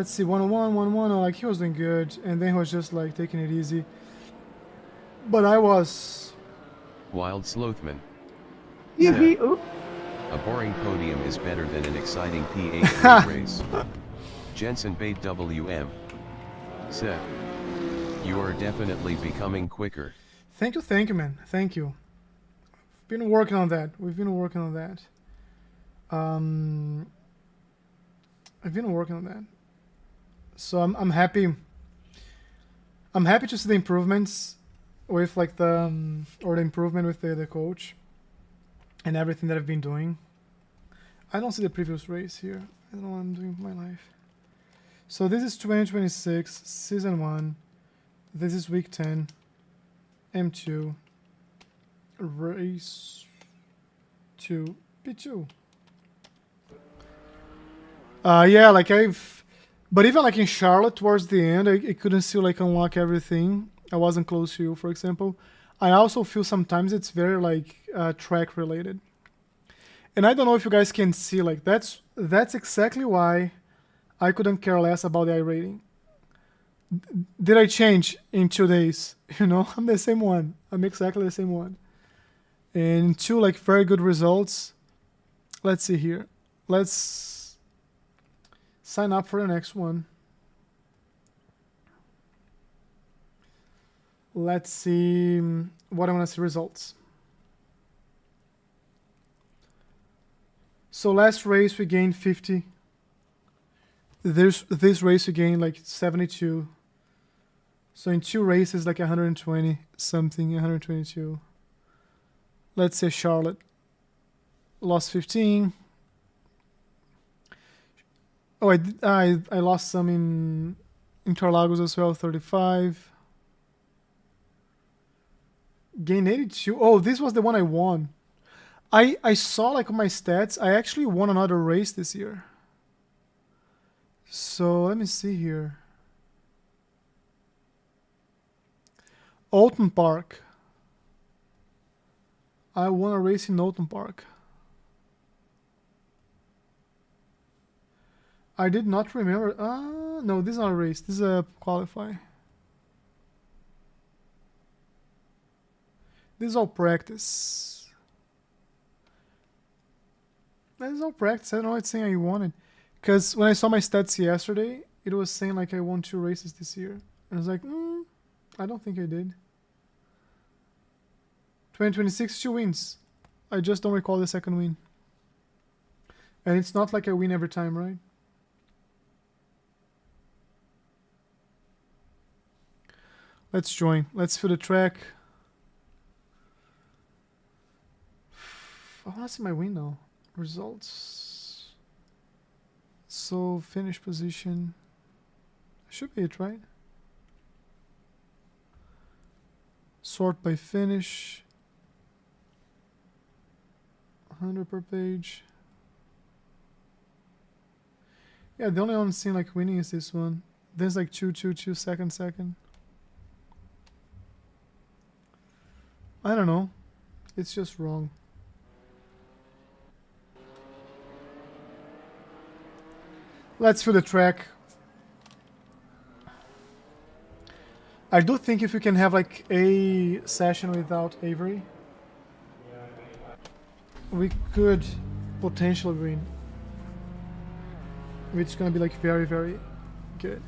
see, 101, 101. Oh, like he was doing good, and then he was just like taking it easy. But I was. Wild Sleuthman Yeah. said, a boring podium is better than an exciting P8 race. Jensen Bait WM said, you are definitely becoming quicker. Thank you, man. Thank you. We've been working on that. We've been working on that. I've been working on that. So I'm happy. I'm happy to see the improvements with like the or the improvement with the coach and everything that I've been doing. I don't see the previous race here. I don't know what I'm doing with my life. So this is 2026 season 1. This is week 10. M2 race 2 P2. Yeah, like but even like in Charlotte towards the end, I couldn't still like unlock everything. I wasn't close to you, for example. I also feel sometimes it's very like track related. And I don't know if you guys can see, like that's exactly why I couldn't care less about the iRating. Did I change in 2 days? You know, I'm the same one. I'm exactly the same one. And 2 like very good results. Let's see here. Let's sign up for the next one. Let's see what I want to see results. So last race we gained 50. This race we gained like 72. So in 2 races like 120 something, 122. Let's say Charlotte lost 15. Oh, I lost some in Interlagos as well, 35. Gained 82. Oh, this was the one I won. I saw like on my stats, I actually won another race this year. So let me see here. Alton Park. I won a race in Alton Park. I did not remember. No, this is not a race. This is a qualify. This is all practice. That is all practice. I don't know what's saying I won it. Because when I saw my stats yesterday, it was saying like I won 2 races this year. And I was like, I don't think I did. 2026, 2 wins. I just don't recall the second win. And it's not like I win every time, right? Let's join. Let's fill the track. I want to see my win now. Results. So finish position should be it, right? Sort by finish. 100 per page. Yeah, the only one I'm seeing like winning is this one. There's like 2 second. I don't know. It's just wrong. Let's feel the track. I do think if you can have like a session without Avery, we could potentially win. Which is gonna be like very, very good.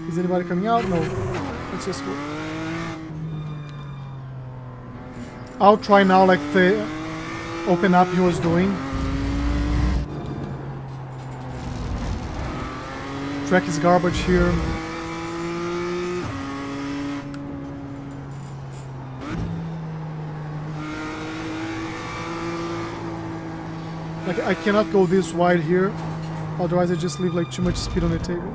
Is anybody coming out? No. Let's just go. I'll try now like the open up he was doing. Track is garbage here. Like I cannot go this wide here, otherwise I just leave like too much speed on the table.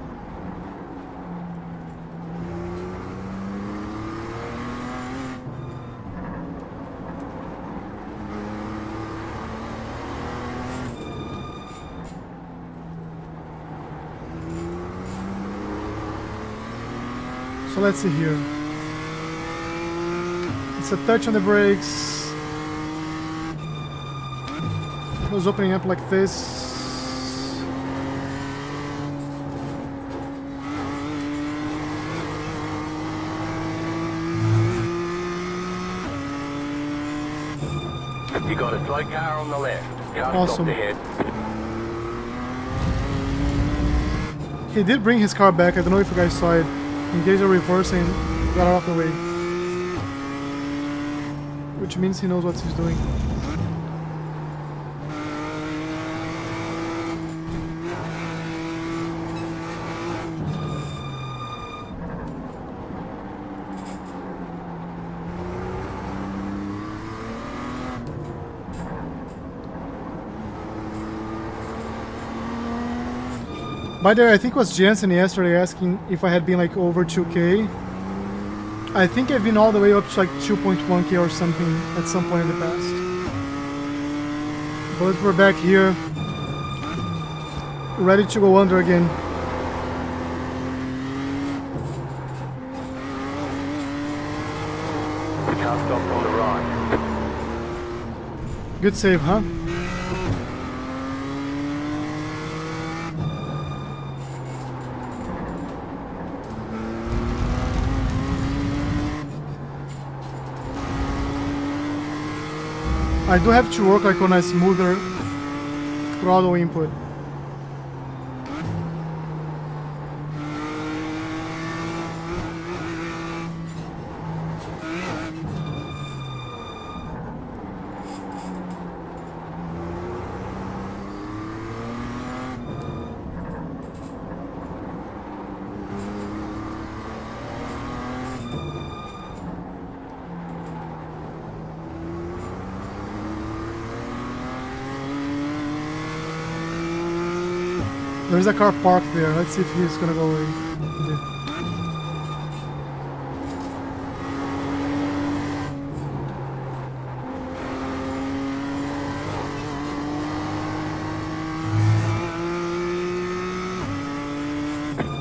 So let's see here. It's a touch on the brakes. It was opening up like this. You got a slow car on the left. Car Awesome. stopped ahead. He did bring his car back. I don't know if you guys saw it. Engaged a reverse and got out of the way. Which means he knows what he's doing. By the way, I think it was Jensen yesterday asking if I had been like over 2K. I think I've been all the way up to like 2.1K or something at some point in the past. But we're back here, ready to go under again. The car stopped on the right. Good save, huh? I do have to work like on a smoother throttle input. There's a car parked there. Let's see if he's gonna go away. Yeah.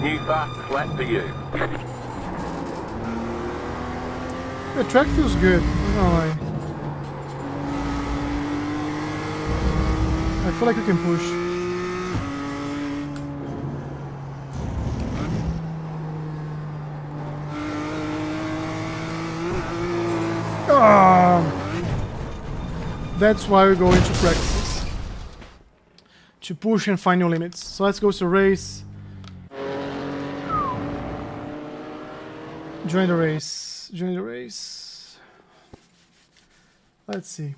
New fast flat for you. The track feels good. I'm not gonna lie. I feel like we can push. That's why we go into practices. To push and find new limits. So let's go to race. Join the race. Join the race. Let's see.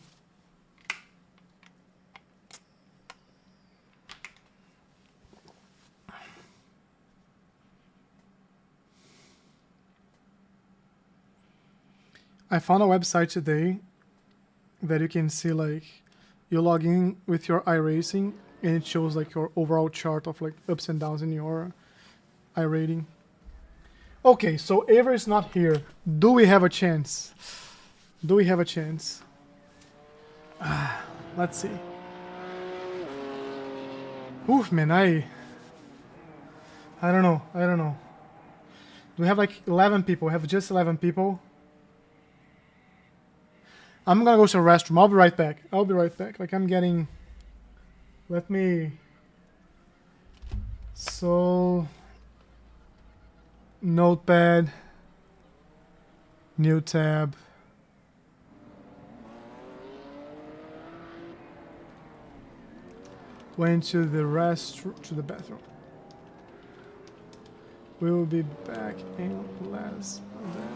I found a website today that you can see like you log in with your iRacing, and it shows like your overall chart of like ups and downs in your iRating. Okay, so Avery is not here. Do we have a chance? Do we have a chance? Let's see. Oof, man, I don't know. I don't know. Do we have like 11 people? We have just 11 people. I'm gonna go to the restroom. I'll be right back. I'll be right back. Like I'm getting... Let me... So... Notepad. New tab. Went to the bathroom. We will be back in less than...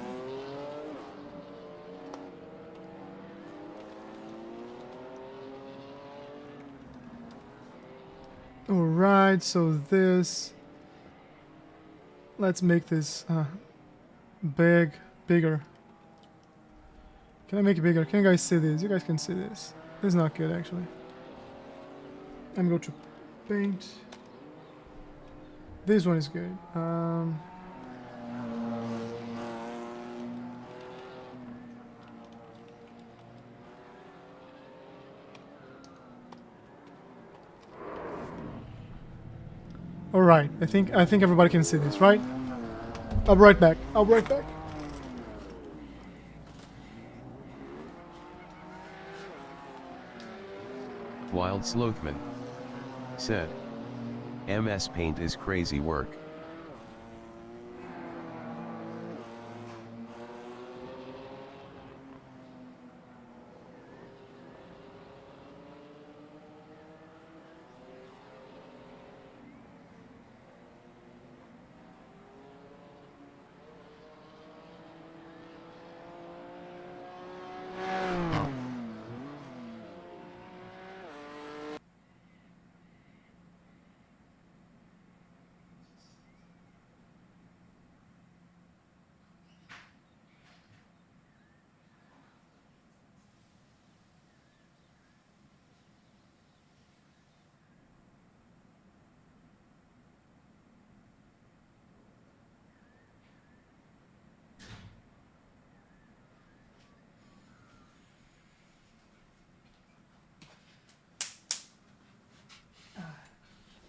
Alright, so this... Let's make this bigger. Can I make it bigger? Can you guys see this? You guys can see this. This is not good, actually. I'm going to paint. This one is good. All right. I think everybody can see this, right? I'll be right back. I'll be right back. Wild Slothman said, MS Paint is crazy work.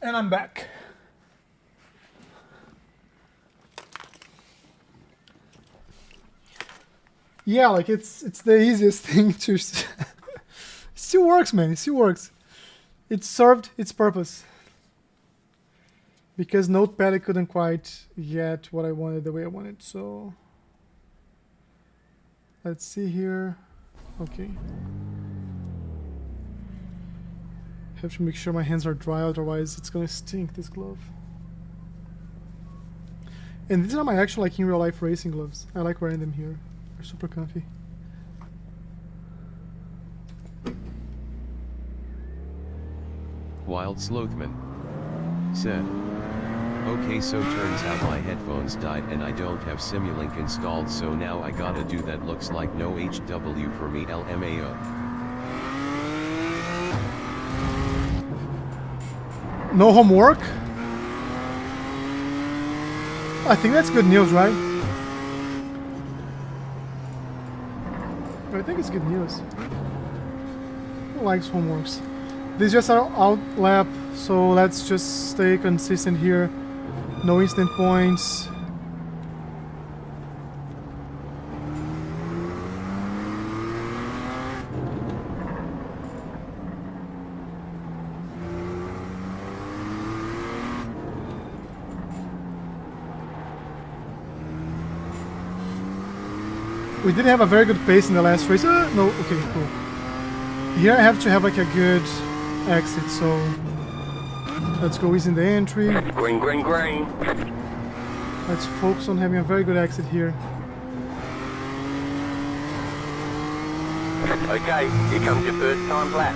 And I'm back. Yeah, like it's the easiest thing to... It still works, man. It still works. It served its purpose. Because Notepad I couldn't quite get what I wanted the way I wanted, so... Let's see here. Okay. Have to make sure my hands are dry, otherwise it's gonna stink, this glove. And these are my actual, like, in real life racing gloves. I like wearing them here. They're super comfy. Wild Slothman said, okay, so turns out my headphones died and I don't have Simulink installed, so now I gotta do that. Looks like no HW for me, LMAO. No homework? I think that's good news, right? I think it's good news. Who likes homeworks? This is just our out lap, so let's just stay consistent here. No instant points. We didn't have a very good pace in the last race. No, okay, cool. Here I have to have like a good exit, so let's go easy in the entry. Green, green, green. Let's focus on having a very good exit here. Okay, here comes your first time lap.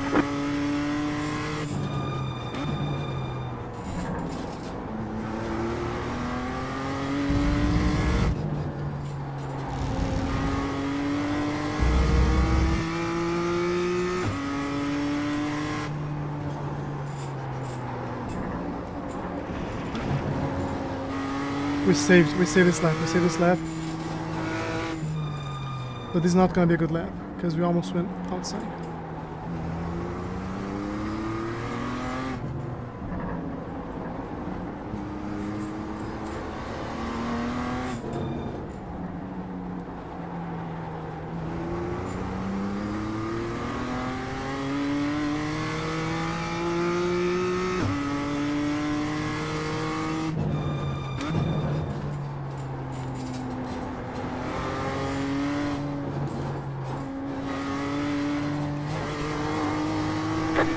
We saved this lap. But this is not gonna be a good lap because we almost went outside.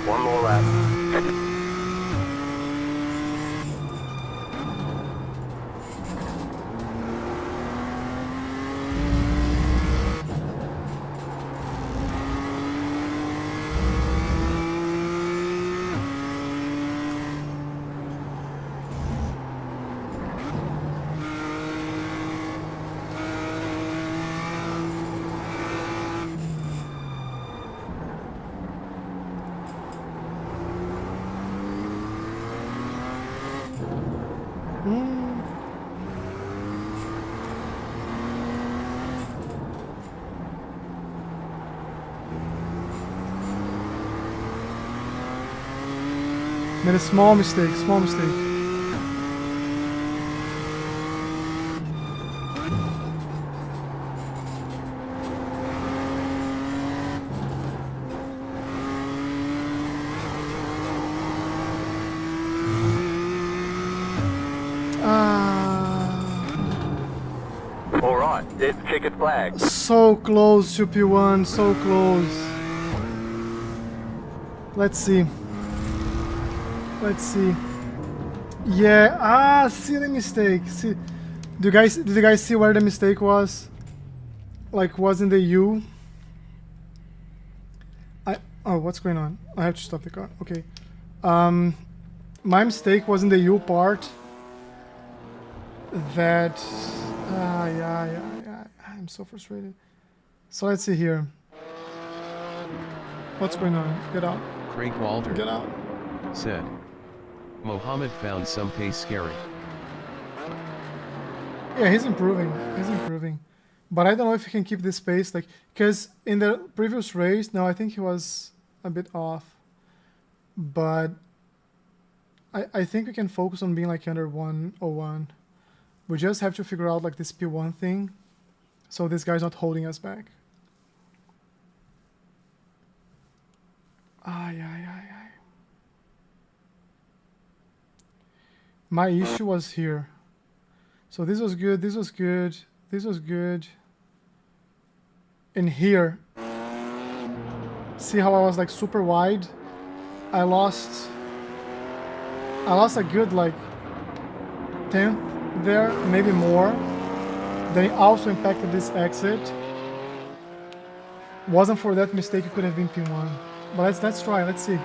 One more lap. Made a small mistake, All right, there's the checkered flag. So close to P1, so close. Let's see. Yeah, see the mistake. See, did you guys see where the mistake was? Like, was in the U. Oh, what's going on? I have to stop the car. Okay. My mistake was in the U part. That. Yeah. I'm so frustrated. So let's see here. What's going on? Get out. Craig Walter Get out. said, Mohammed found some pace scary. Yeah, he's improving. But I don't know if he can keep this pace, like, because in the previous race, no, I think he was a bit off. But I think we can focus on being like under 101. We just have to figure out like this P1 thing, so this guy's not holding us back. Yeah. My issue was here. So this was good, this was good. And here, see how I was like super wide? I lost a good like 10th there, maybe more. Then it also impacted this exit. Wasn't for that mistake, it could have been P1. But let's try, let's see.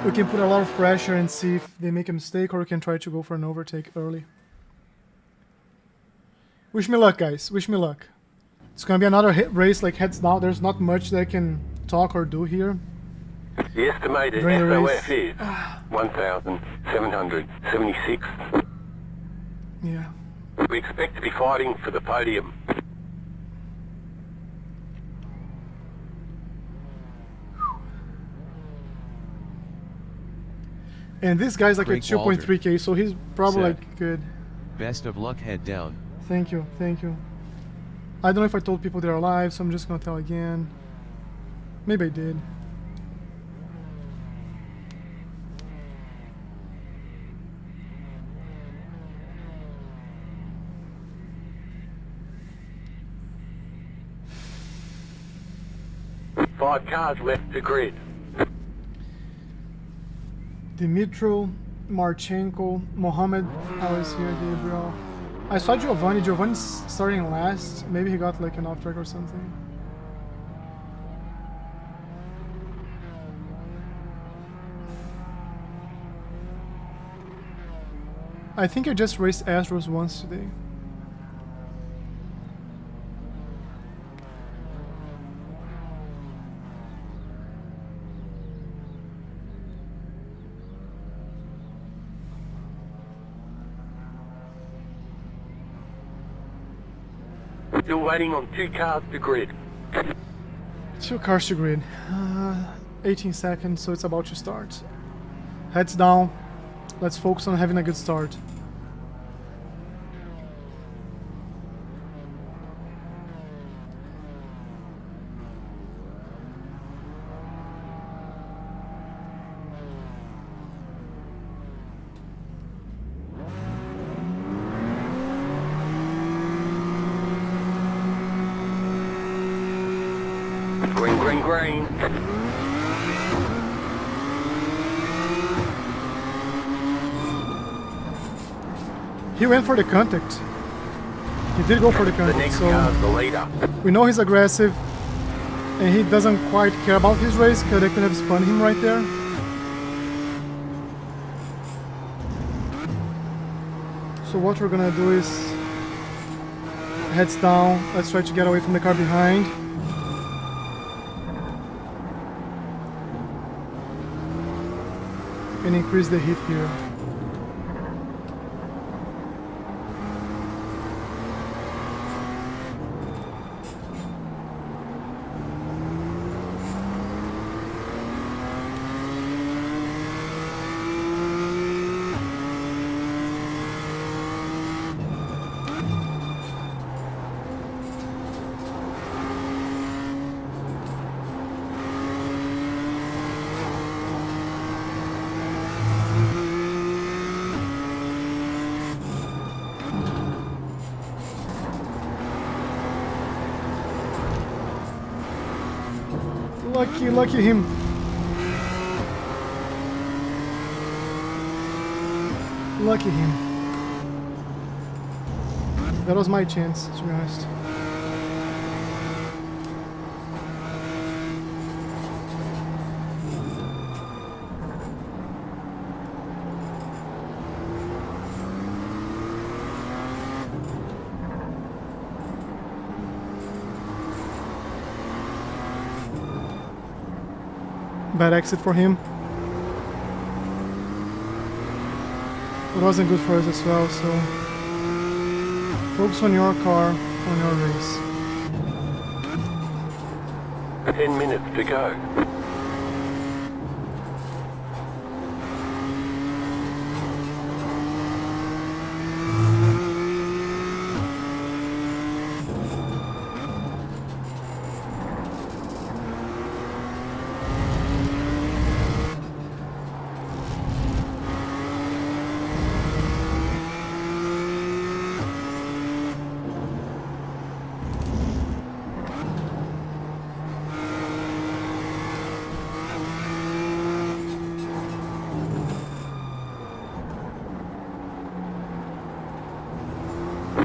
We can put a lot of pressure and see if they make a mistake, or we can try to go for an overtake early. Wish me luck, guys. Wish me luck. It's gonna be another race like heads down. There's not much that I can talk or do here. The estimated During the SOF is 1,776. Yeah. We expect to be fighting for the podium. And this guy's like Craig a 2.3k, so he's probably said, like good. Best of luck, head down. Thank you. I don't know if I told people they're alive, so I'm just gonna tell again. Maybe I did. Five cars left to grid. Dimitro, Marchenko, Mohammed, I was here, Gabriel. I saw Giovanni. Giovanni's starting last. Maybe he got like an off track or something. I think I just raced Astros once today. Still waiting on 2 cars to grid. 2 cars to grid. 18 seconds, so it's about to start. Heads down. Let's focus on having a good start. Green, green, green. He went for the contact. He did go for the The contact, next so car's the leader. we know he's aggressive and he doesn't quite care about his race because they could have spun him right there. So what we're gonna do is heads down, let's try to get away from the car behind. And increase the heat here. Lucky him. Lucky him. That was my chance, to be honest. Bad exit for him. It wasn't good for us as well, so focus on your car, on your race. 10 minutes to go.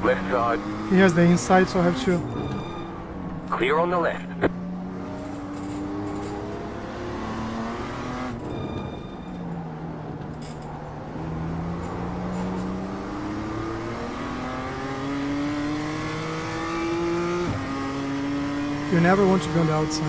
Left side, He has the inside, so I have to. clear on the left. You never want to be on the outside.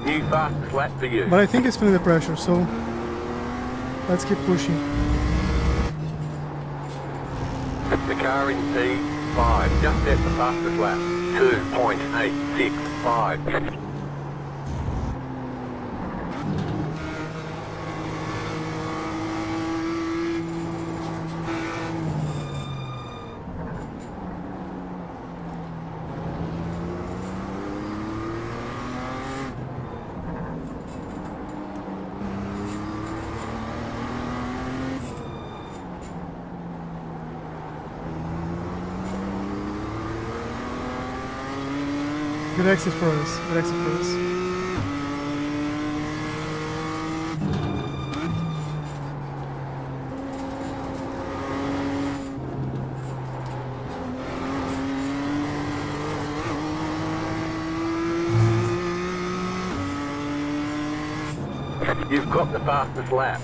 New fastest lap for you. But I think he's feeling the pressure, so let's keep pushing. The car in P5 just set the fastest lap. 2.865. Good exit for us. Good exit for us. You've got the fastest lap.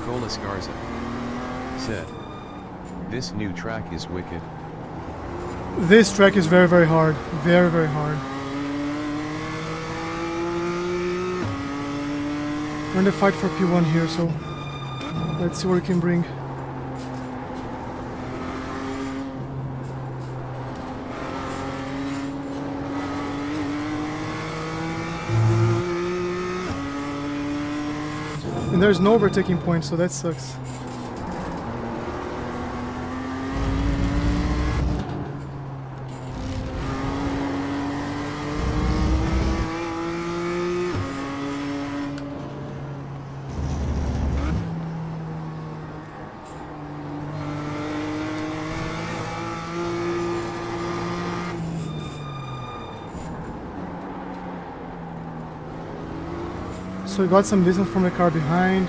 Nicolas Garza said, "This new track is wicked." This track is very, very hard. Very, very hard. We're in the fight for P1 here, so let's see what we can bring. And there's no overtaking point, so that sucks. So we got some distance from the car behind,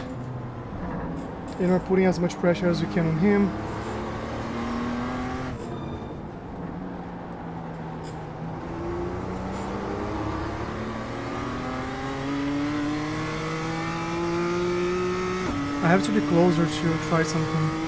and we're putting as much pressure as we can on him. I have to be closer to try something.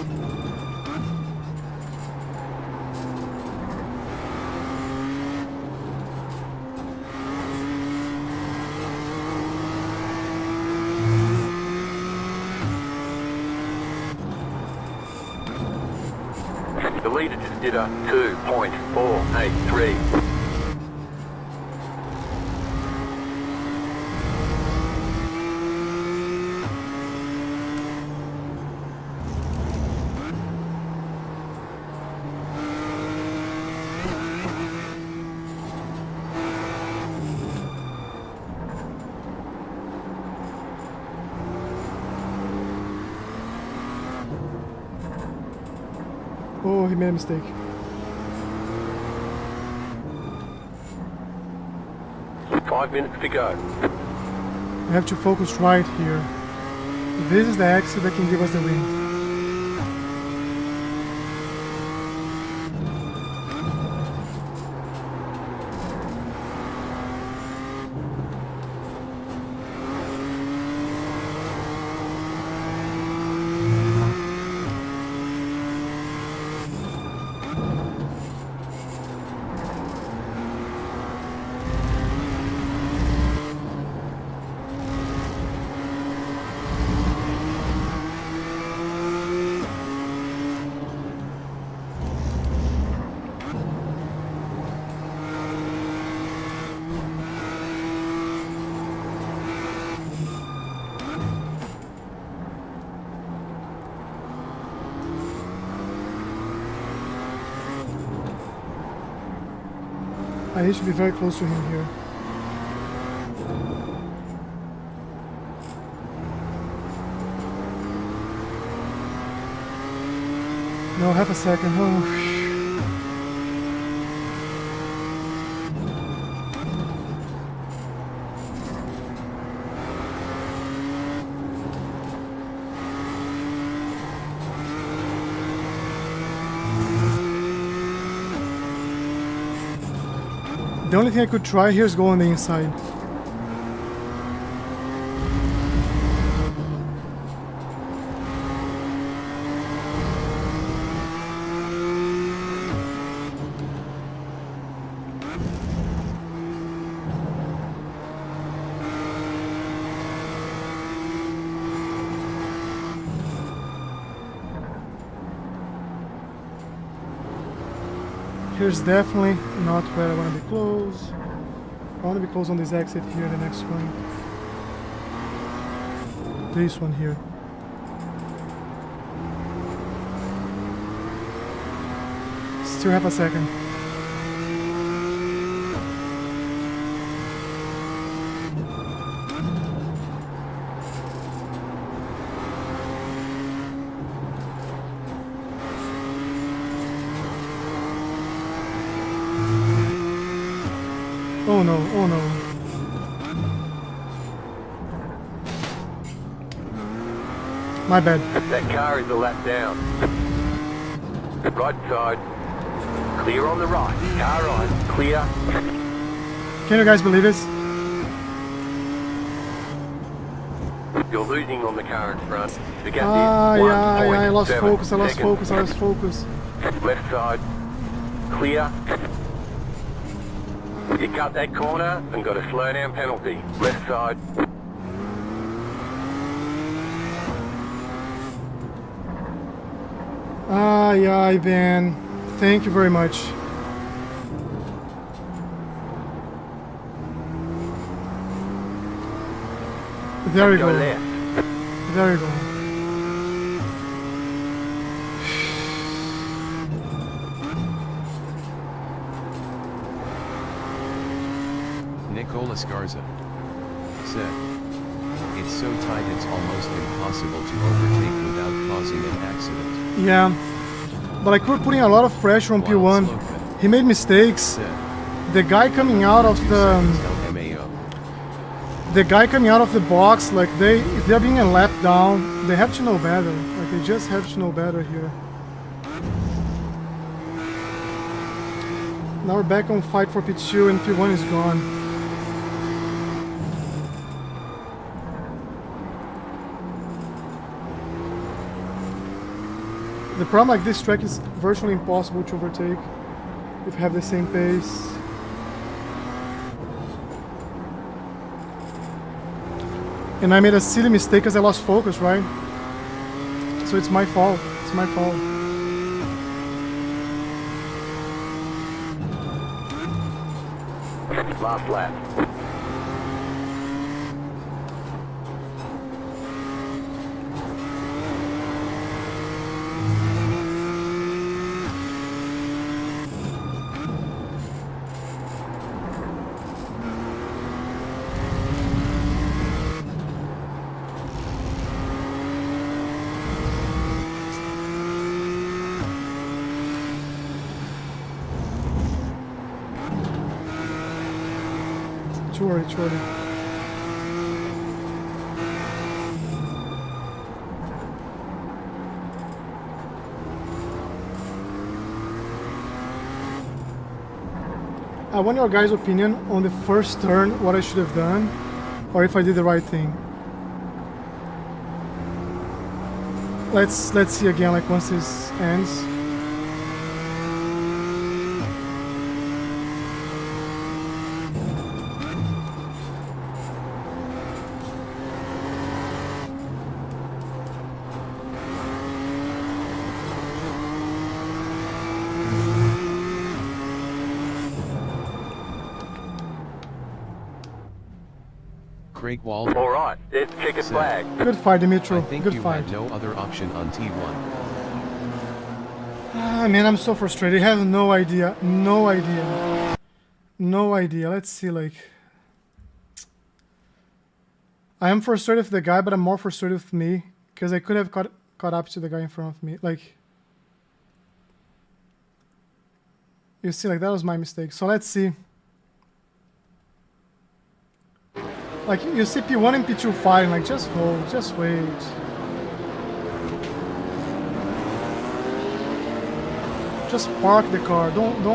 The leader just did a 2.483. Oh, he made a mistake. Five minutes to go. We have to focus right here. This is the exit that can give us the win. I need to be very close to him here. No, half a second. Oh. The only thing I could try here is go on the inside. Here's definitely not where I want to be close. I want to be close on this exit here, the next one. This one here. Still have a second. Oh no, oh no. My bad. That car is a lap down. Right side. Clear on the right. Car on. Clear. Can you guys believe this? You're losing on the car in front. The gap I is lost 1.7 focus, I lost seconds. focus, I lost focus. Left side, clear. You cut that corner and got a slow down penalty. Left side. Yeah, Ben. Thank you very much. There you Go go. left. There you go. Nicolas Garza said, "It's so tight it's almost impossible to overtake without causing an accident." Yeah, but like we're putting a lot of pressure on P1. He made mistakes. Said, The guy coming out of 2 the seconds LMAO. box, like if they're being a lap down, they have to know better. Like they just have to know better here. Now we're back on fight for P2 and P1 is gone. The problem, like this track is virtually impossible to overtake if you have the same pace. And I made a silly mistake because I lost focus, right? So it's my fault. It's my fault. Last lap. Too early, too early. I want your guys' opinion on the first turn, what I should have done, or if I did the right thing. Let's see again, like once this ends. Craig Wald. All right, let's check a flag. Good fight, Dimitro. I think Good you fight. had no other option on T1. Ah, man, I'm so frustrated. I have no idea. No idea. No idea. Let's see, like... I am frustrated with the guy, but I'm more frustrated with me. Because I could have caught up to the guy in front of me. Like... You see, like, that was my mistake. So let's see. Like, you see P1 and P2 fighting. Like, just hold. Just wait. Just park the car. Don't go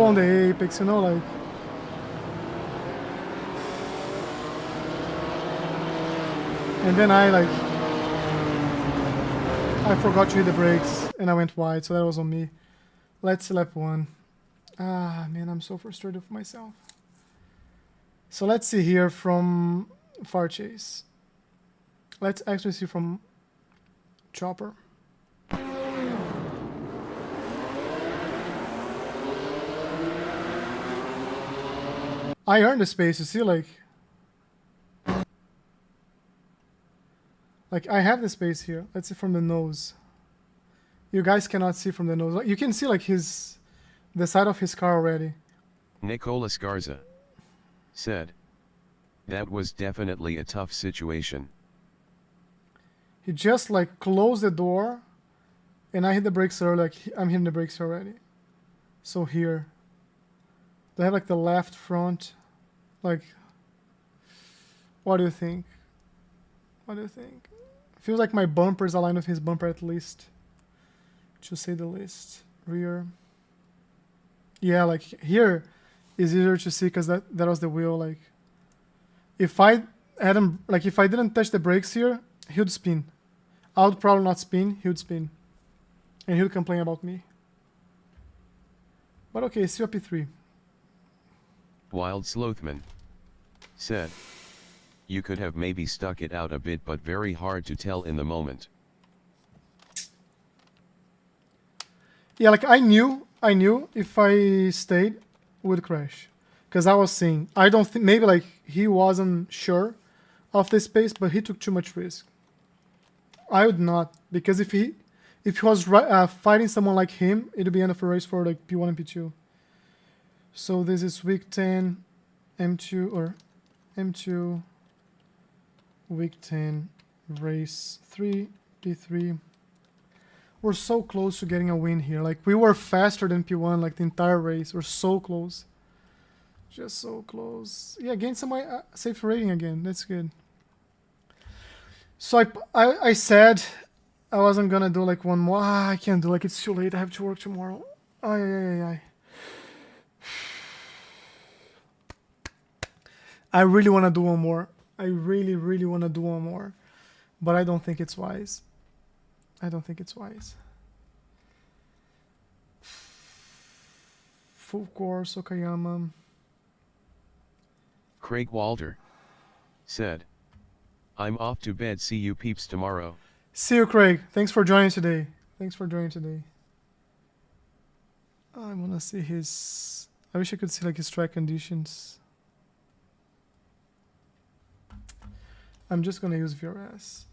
on the apex, you know, like. And then I forgot to hit the brakes and I went wide, so that was on me. Let's see lap 1. Ah, man, I'm so frustrated with myself. So let's see here from far chase. Let's actually see from chopper. I earned the space, you see, like I have the space here. Let's see from the nose. You guys cannot see from the nose. You can see like the side of his car already. Nicolas Garza said, "That was definitely a tough situation." He just like closed the door and I hit the brakes early, like I'm hitting the brakes already. So here. They have like the left front. Like, what do you think? What do you think? Feels like my bumper is aligned with his bumper at least. To say the least. Rear. Yeah, like here is easier to see because that was the wheel. Like, if I had him, like if I didn't touch the brakes here, he would spin. I would probably not spin, he would spin. And he would complain about me. But okay, still a P3. Wild Slothman said, you could have maybe stuck it out a bit, but very hard to tell in the moment. Yeah, like I knew if I stayed, it would crash. Because I was seeing, I don't think, maybe like he wasn't sure of the space, but he took too much risk. I would not, because if he was fighting someone like him, it would be end of a race for like P1 and P2. So this is week 10, M2, or M2, week 10, race 3, P3. We're so close to getting a win here. Like, we were faster than P1, like, the entire race. We're so close. Just so close. Yeah, gain some safe rating again. That's good. So I said I wasn't gonna do, like, one more. I can't do, like, it's too late. I have to work tomorrow. Ay. I really want to do one more. I really, really want to do one more. But I don't think it's wise. I don't think it's wise. Full course, Okayama. Craig Walder said, I'm off to bed. See you peeps tomorrow. See you, Craig. Thanks for joining today. Thanks for joining today. I want to see his... I wish I could see like his track conditions. I'm just going to use VRS.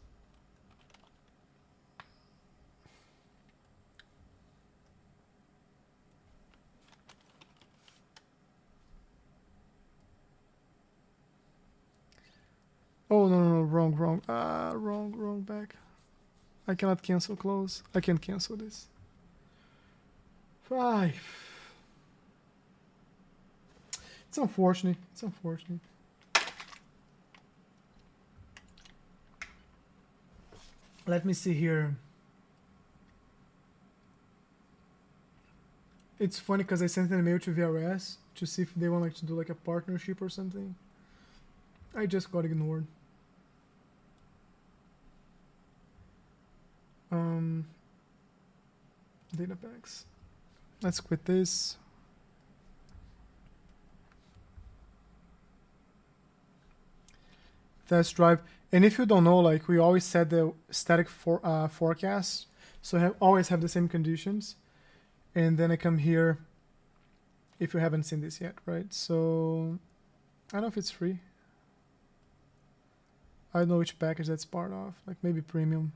Oh, no, wrong. Wrong back. I cannot cancel close. I can cancel this. 5. It's unfortunate. Let me see here. It's funny because I sent an email to VRS to see if they want like to do like a partnership or something. I just got ignored. Data packs. Let's quit this. Test drive. And if you don't know, like we always set the static forecast, so always have the same conditions. And then I come here. If you haven't seen this yet, right? So I don't know if it's free. I don't know which package that's part of, like maybe premium.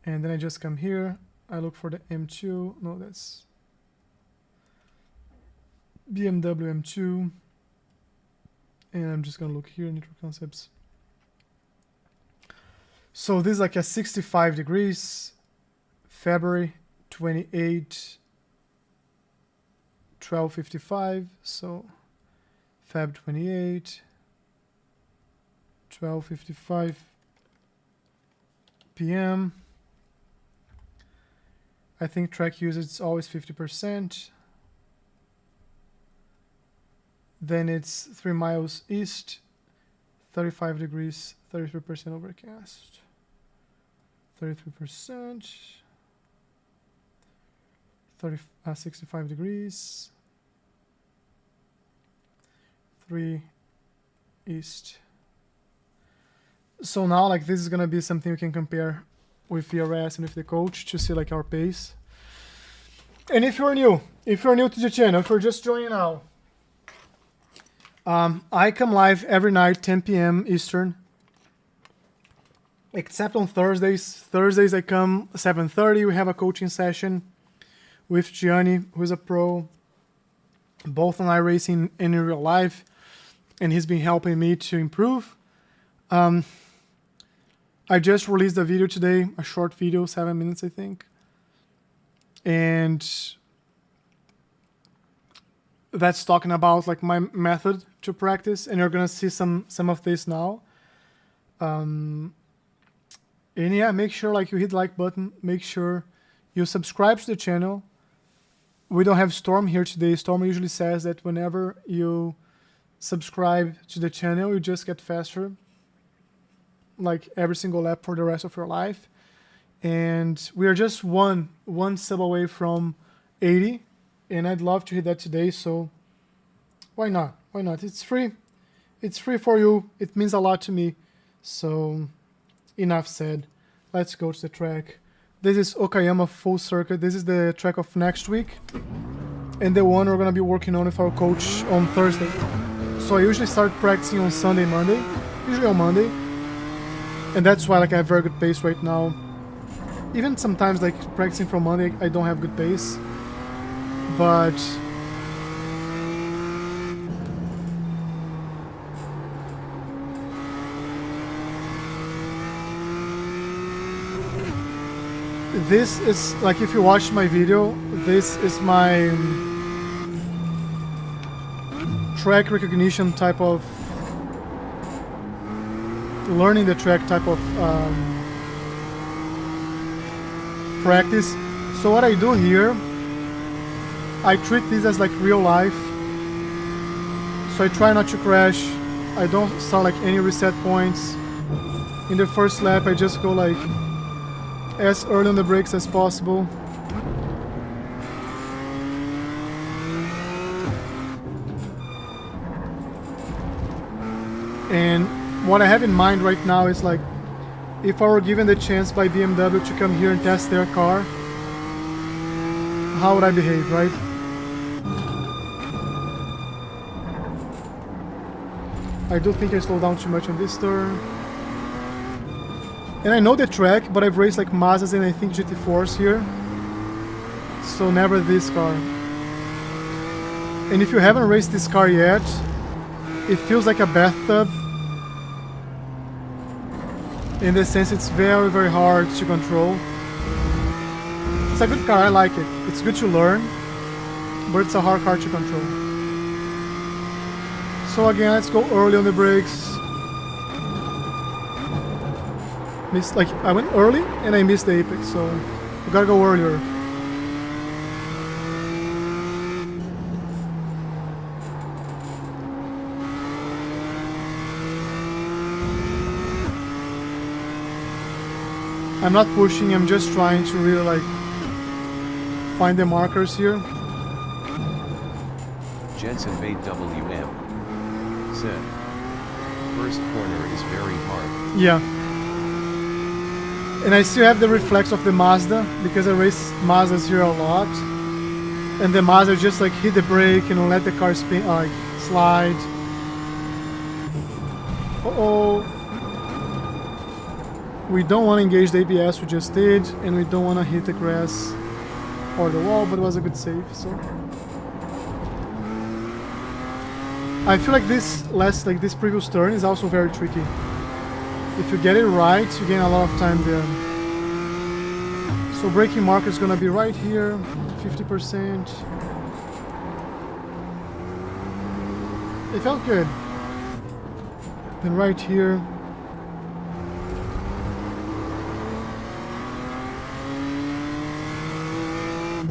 And then I just come here, I look for the M2, no, that's BMW M2. And I'm just gonna look here, Nitro Concepts. So this is like a 65 degrees, February 28, 12:55, so Feb 28, 12:55 p.m. I think track usage is always 50%. Then it's 3 miles east, 35 degrees, 33% overcast. 33%. 65 degrees. 3 east. So now like this is gonna be something we can compare with VRS and with the coach to see like our pace. And if you're new to the channel, if you're just joining now, I come live every night 10 p.m. Eastern, except on Thursdays. Thursdays I come 7:30. We have a coaching session with Gianni, who is a pro, both on iRacing and in real life, and he's been helping me to improve. I just released a video today, a short video, 7 minutes, I think. And that's talking about like my method to practice, and you're gonna see some of this now. And yeah, make sure like you hit the like button, make sure you subscribe to the channel. We don't have Storm here today. Storm usually says that whenever you subscribe to the channel, you just get faster, like every single lap for the rest of your life. And we are just one sub away from 80, and I'd love to hit that today, so why not? Why not? It's free. It's free for you. It means a lot to me. So enough said. Let's go to the track. This is Okayama Full Circuit. This is the track of next week, and the one we're gonna be working on with our coach on Thursday. So I usually start practicing on Sunday, Monday, usually on Monday, and that's why like I have very good pace right now. Even sometimes like practicing from Monday, I don't have good pace, but this is like, if you watch my video, this is my track recognition type of, learning the track type of practice. So what I do here, I treat this as like real life. So I try not to crash. I don't start like any reset points. In the first lap, I just go like as early on the brakes as possible. And what I have in mind right now is like, if I were given the chance by BMW to come here and test their car, how would I behave, right? I do think I slowed down too much on this turn. And I know the track, but I've raced like Mazdas and I think GT4s here. So never this car. And if you haven't raced this car yet, it feels like a bathtub. In the sense it's very, very hard to control. It's a good car, I like it. It's good to learn, but it's a hard car to control. So again, let's go early on the brakes. Missed, like I went early and I missed the apex, so we gotta go earlier. I'm not pushing, I'm just trying to really like find the markers here. Jensen made WM. Said. First corner is very hard. Yeah. And I still have the reflex of the Mazda, because I race Mazdas here a lot. And the Mazda just like hit the brake and let the car spin, like slide. Uh-oh. We don't want to engage the ABS, we just did, and we don't want to hit the grass or the wall, but it was a good save, so. I feel like this previous turn is also very tricky. If you get it right, you gain a lot of time there. So braking marker is gonna be right here, 50%. It felt good. Then right here.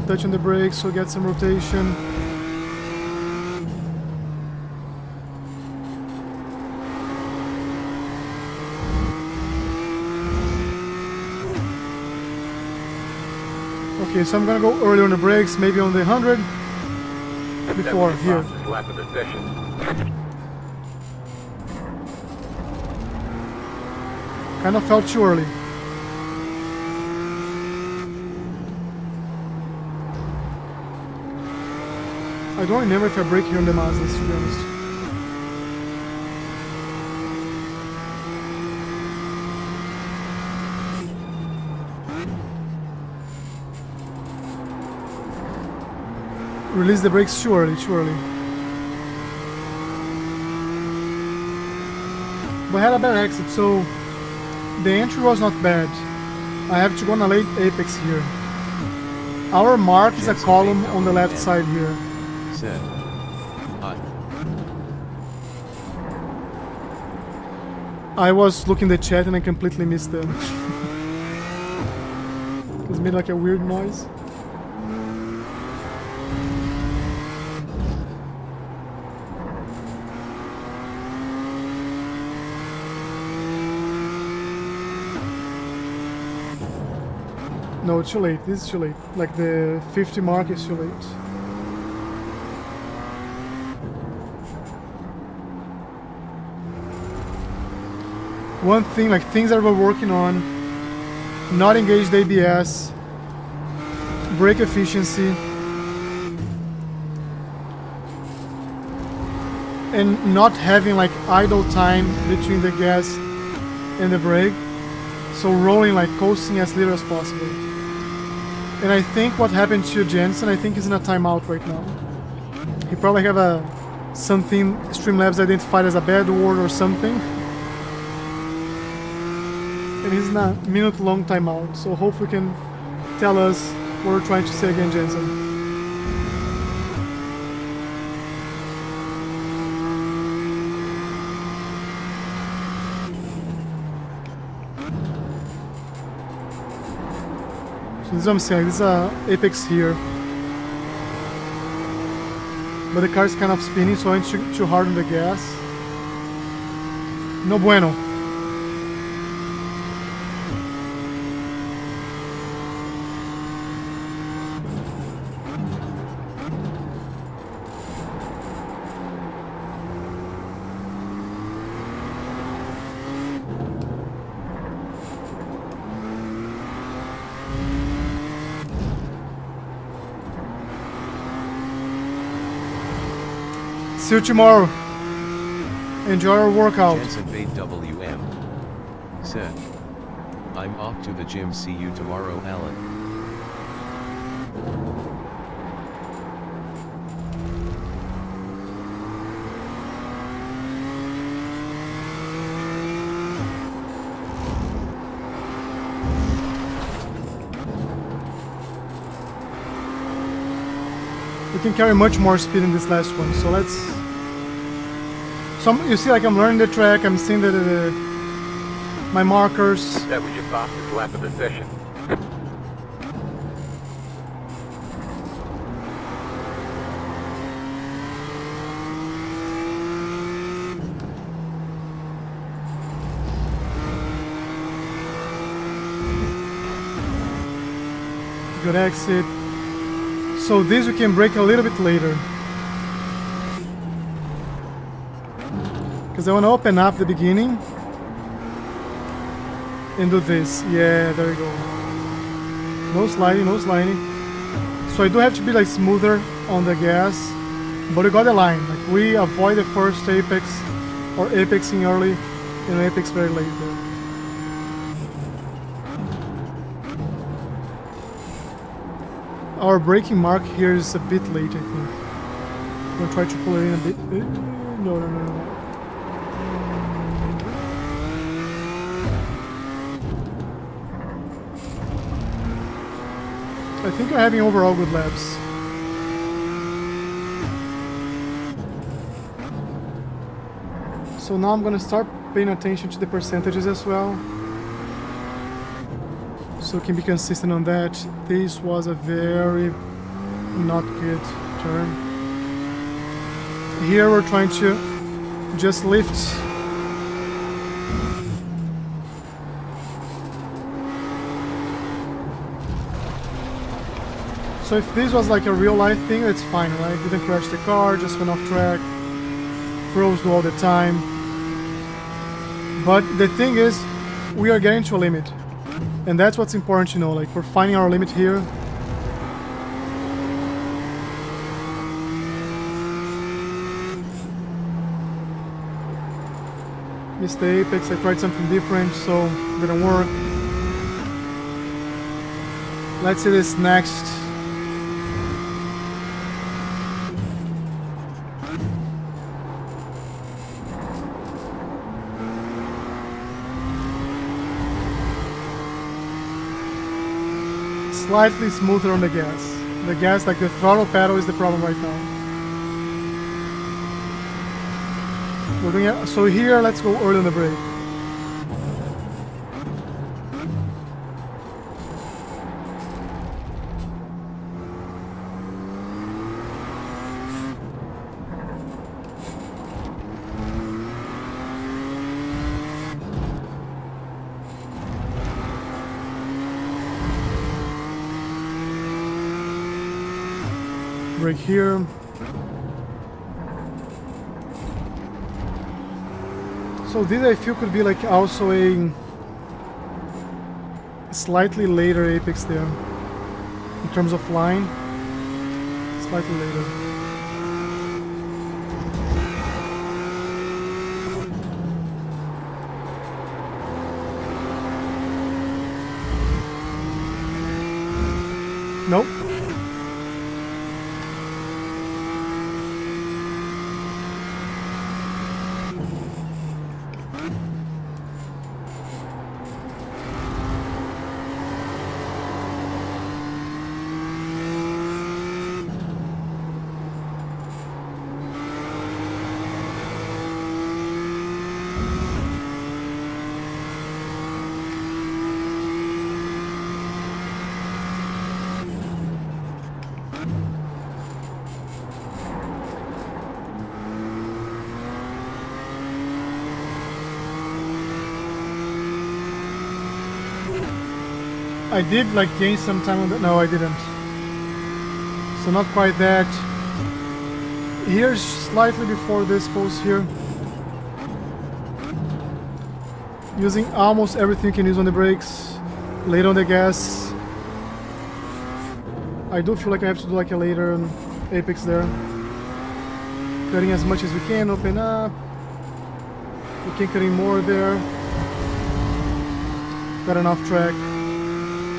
Touch on the brakes, so get some rotation. Okay, so I'm gonna go early on the brakes, maybe on the 100 before here. Lap of the session. Kind of felt too early. I don't remember if I brake here on the Mazdas, to be honest. Release the brakes too early, too early. But I had a bad exit, so the entry was not bad. I have to go on a late apex here. Our mark is a column on the left side here. Said. I was looking at the chat and I completely missed them. It made like a weird noise. No, it's too late. This is too late. Like the 50 mark is too late. One thing, like things that we're working on, not engage the ABS, brake efficiency, and not having like idle time between the gas and the brake. So rolling, like coasting as little as possible. And I think what happened to Jensen, I think he's in a timeout right now. He probably have something Streamlabs identified as a bad word or something. And he's in a minute-long timeout. So hopefully he can tell us what we're trying to say again, Jensen. So this is what I'm saying, this is a apex here. But the car is kind of spinning, so I need to harden the gas. No bueno. See you tomorrow. Enjoy our workout. Jensen Bait WM said, I'm off to the gym. See you tomorrow, Alan. We can carry much more speed in this last one, so let's... you see, like I'm learning the track, I'm seeing my markers. That was your fastest lap of the session. Good exit. So this we can brake a little bit later. Because I want to open up the beginning and do this. Yeah, there you go. No sliding, no sliding. So I do have to be like smoother on the gas, but we got the line. Like we avoid the first apex or apexing early and apex very late there. Our braking mark here is a bit late, I think. I'm gonna try to pull it in a bit. No, no, no, no. I think we're having overall good laps. So now I'm gonna start paying attention to the percentages as well. So can be consistent on that. This was a very not good turn. Here we're trying to just lift. So if this was like a real life thing, that's fine, right? Didn't crash the car, just went off track, froze all the time. But the thing is, we are getting to a limit. And that's what's important to know, like we're finding our limit here. Missed the apex, I tried something different, so it didn't work. Let's see this next. Slightly smoother on the gas. The gas, like the throttle pedal, is the problem right now. We're doing it. So here, let's go early on the brake. brake here. So this I feel could be like also a slightly later apex there in terms of line. Slightly later. Nope. I did like gain some time on that. No, I didn't. So not quite that. Here's slightly before this post here. Using almost everything you can use on the brakes. Late on the gas. I do feel like I have to do like a later apex there. Cutting as much as we can, open up. We can cutting more there. Got enough track.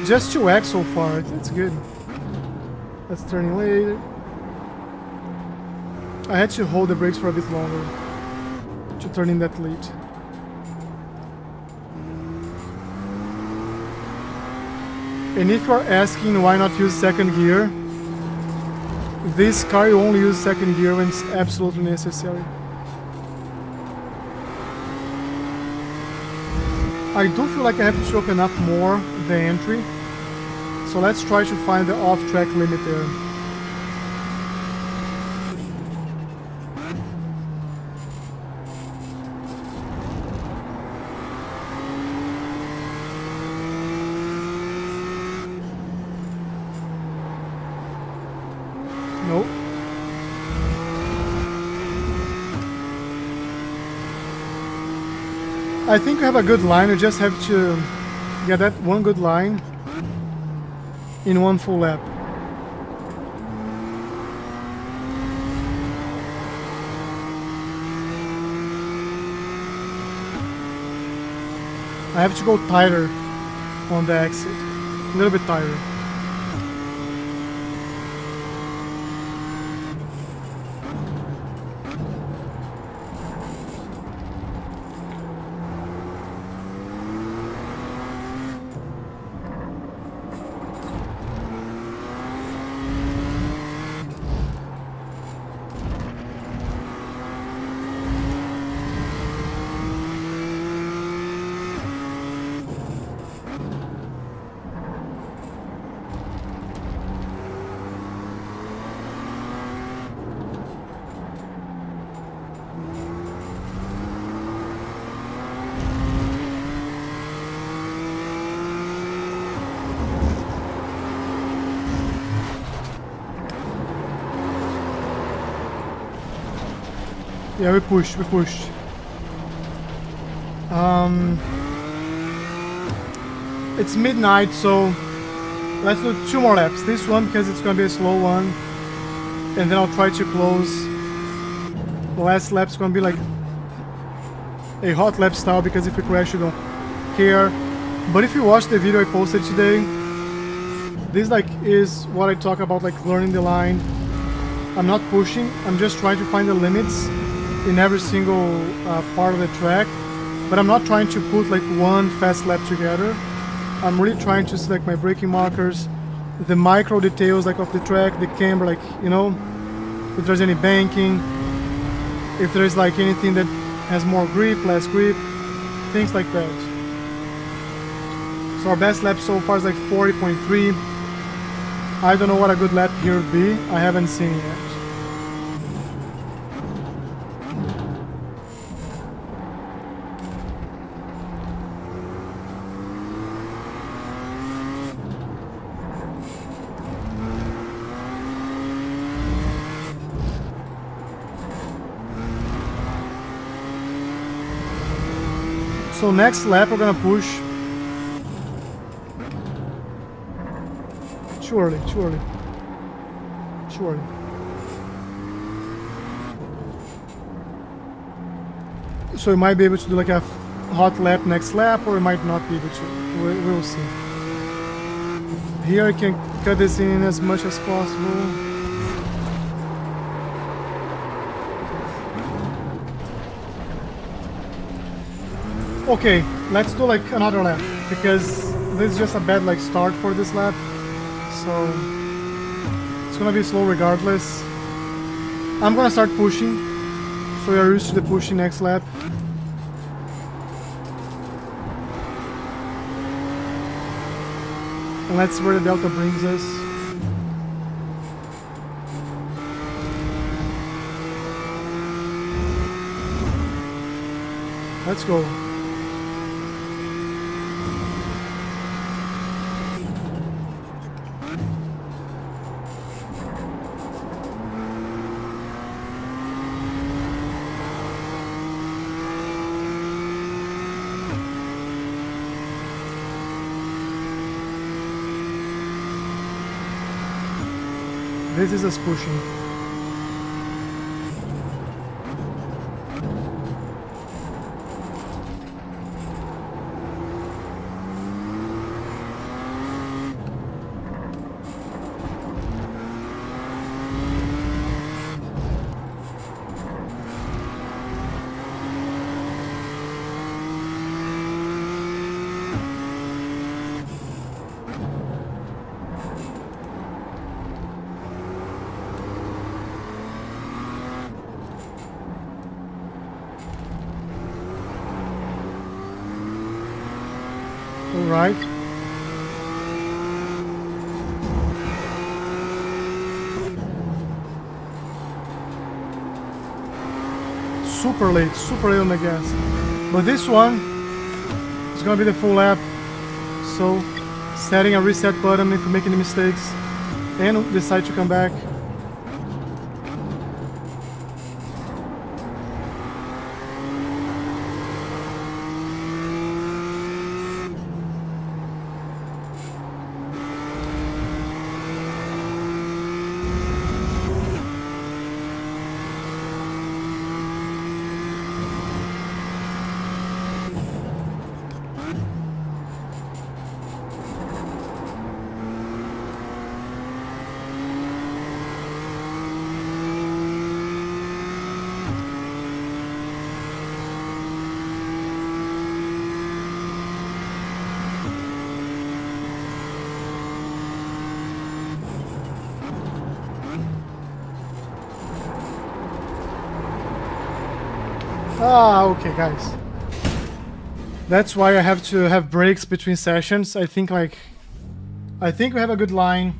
Just 2x so far, it's good. That's turning late. I had to hold the brakes for a bit longer to turn in that late. And if you're asking why not use second gear, this car you only use second gear when it's absolutely necessary. I do feel like I have to open up more the entry. So let's try to find the off-track limit there. Nope. I think you have a good line, you just have to get that one good line in one full lap. I have to go tighter on the exit, a little bit tighter. Yeah, we pushed. It's midnight, so let's do 2 more laps. This one because it's gonna be a slow one, and then I'll try to close. The last lap's gonna be like a hot lap style because if you crash you don't care. But if you watch the video I posted today, this like is what I talk about, like learning the line. I'm not pushing, I'm just trying to find the limits in every single part of the track, but I'm not trying to put like one fast lap together. I'm really trying to select my braking markers, the micro details like of the track, the camber, like, you know, if there's any banking, if there's like anything that has more grip, less grip, things like that. So our best lap so far is like 40.3. I don't know what a good lap here would be, I haven't seen it yet. So next lap we're gonna push. Too early. So we might be able to do like a hot lap next lap, or we might not be able to. We'll see. Here I can cut this in as much as possible. Okay, let's do like another lap, because this is just a bad like start for this lap. So it's gonna be slow regardless. I'm gonna start pushing, so we are used to the pushing next lap. And let's see where the delta brings us. Let's go. This is us pushing. Alright. Super late on the gas. But this one is gonna be the full lap. So setting a reset button if you make any mistakes and decide to come back. Ah, okay, guys. That's why I have to have breaks between sessions. I think we have a good line.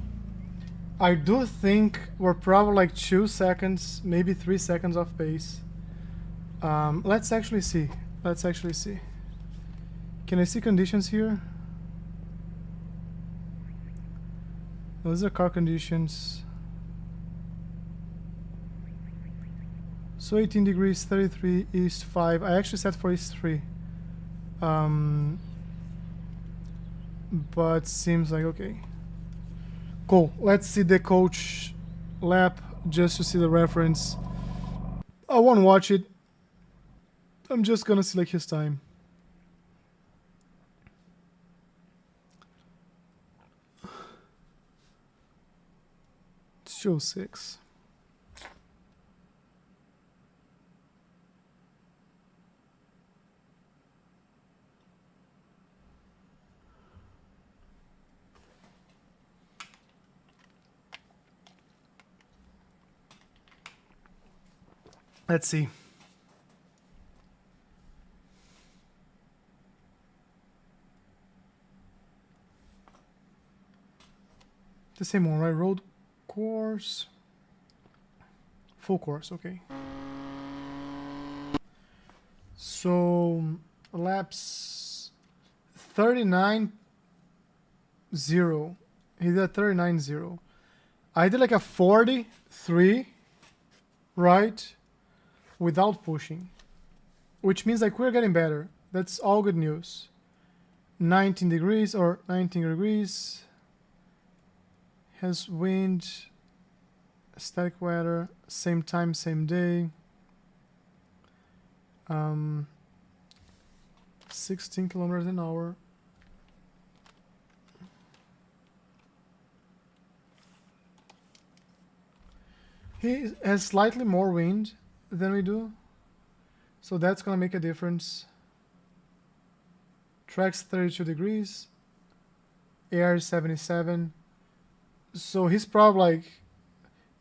I do think we're probably like 2 seconds, maybe 3 seconds off pace. Let's actually see. Can I see conditions here? Those are car conditions. So 18 degrees, 33, east 5. I actually set for east 3. But seems like okay. Cool. Let's see the coach lap just to see the reference. I won't watch it. I'm just gonna select his time. It's 2:06. Let's see. The same one, right? Road course. Full course, okay. So laps 39.0. He did a 39.0. I did like a 43, right? Without pushing, which means like we're getting better. That's all good news. 19 degrees or 19 degrees. Has wind, static weather, same time, same day. 16 kilometers an hour. He has slightly more wind than we do, so that's gonna make a difference. Track's 32 degrees, air is 77. So he's probably like,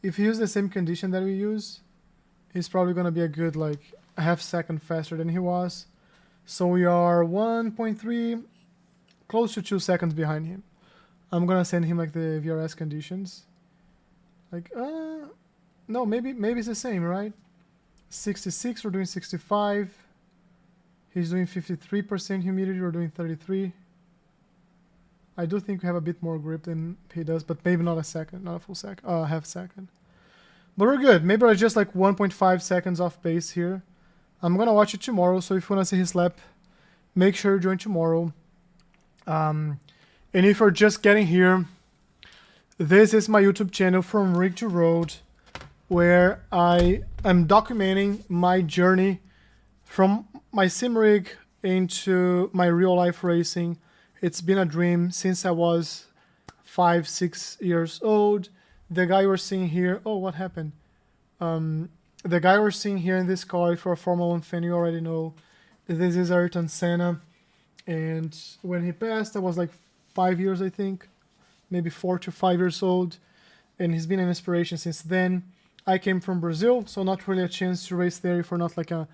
if he uses the same condition that we use, he's probably gonna be a good like a half second faster than he was. So we are 1.3, close to 2 seconds behind him. I'm gonna send him like the VRS conditions. Like, no, maybe it's the same, right? 66, we're doing 65. He's doing 53% humidity, we're doing 33. I do think we have a bit more grip than he does, but maybe not a second, not a full second, half second. But we're good. Maybe we're just like 1.5 seconds off pace here. I'm gonna watch it tomorrow, so if you wanna see his lap, make sure you join tomorrow. And if you're just getting here, this is my YouTube channel, From Rig to Road, where I am documenting my journey from my sim rig into my real life racing. It's been a dream since I was 5-6 years old. The guy we're seeing here, oh, what happened? The guy we're seeing here in this car, if you're a Formula 1 fan, you already know, this is Ayrton Senna. And when he passed, I was like 5 years, I think, maybe 4 to 5 years old. And he's been an inspiration since then. I came from Brazil, so not really a chance to race there if you're not like a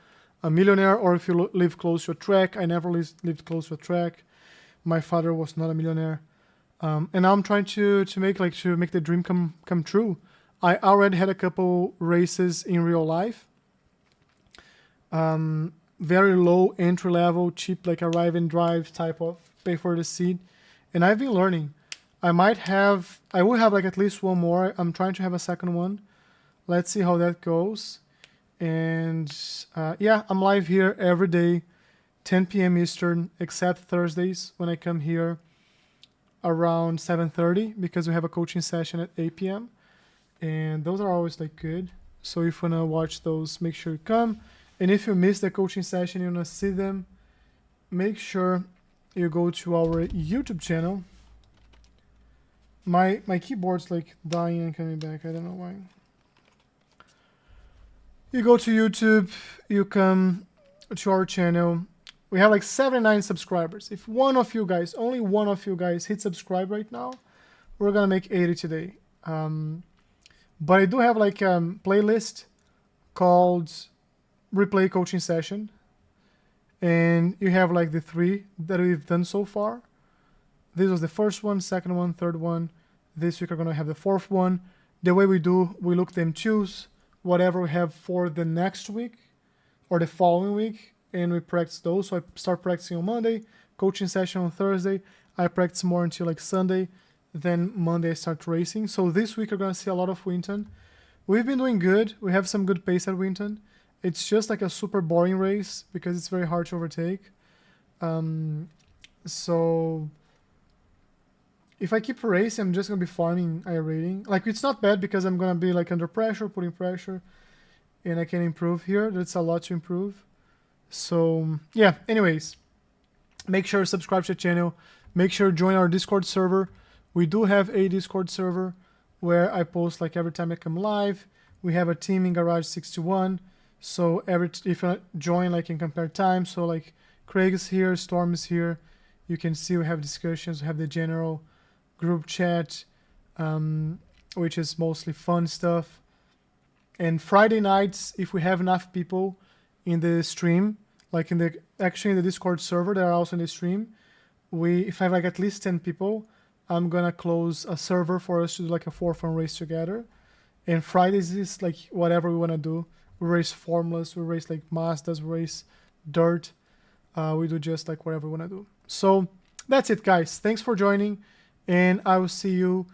millionaire or if you live close to a track. I never lived close to a track. My father was not a millionaire. And now I'm trying to make the dream come true. I already had a couple races in real life. Very low entry level, cheap, like arrive and drive type of pay for the seat. And I've been learning. I will have like at least one more. I'm trying to have a second one. Let's see how that goes. And yeah, I'm live here every day, 10 p.m. Eastern, except Thursdays when I come here around 7:30 because we have a coaching session at 8 p.m. And those are always like good. So if you wanna watch those, make sure you come. And if you miss the coaching session, you wanna see them, make sure you go to our YouTube channel. My keyboard's like dying and coming back. I don't know why. You go to YouTube, you come to our channel. We have like 79 subscribers. If one of you guys, only one of you guys hit subscribe right now, we're gonna make 80 today. But I do have like a playlist called Replay Coaching Session. And you have like the 3 that we've done so far. This was the first one, second one, third one. This week we're gonna have the 4th one. The way we do, we look them choose whatever we have for the next week or the following week, and we practice those. So I start practicing on Monday, coaching session on Thursday. I practice more until like Sunday. Then Monday I start racing. So this week we're gonna see a lot of Winton. We've been doing good. We have some good pace at Winton. It's just like a super boring race because it's very hard to overtake. So if I keep racing, I'm just gonna be farming iRacing. Like it's not bad because I'm gonna be like under pressure, putting pressure, and I can improve here. That's a lot to improve. So yeah, anyways, make sure to subscribe to the channel. Make sure to join our Discord server. We do have a Discord server where I post like every time I come live. We have a team in Garage 61. So if you join, like, and compare time, so like Craig is here, Storm is here. You can see we have discussions. We have the general group chat, which is mostly fun stuff. And Friday nights, if we have enough people in the stream, like in the Discord server, that are also in the stream, if I have like at least 10 people, I'm gonna close a server for us to do like a for-fun race together. And Fridays is like whatever we wanna do. We race formulas, we race like Mazdas, we race dirt. We do just like whatever we wanna do. So that's it, guys. Thanks for joining, and I will see you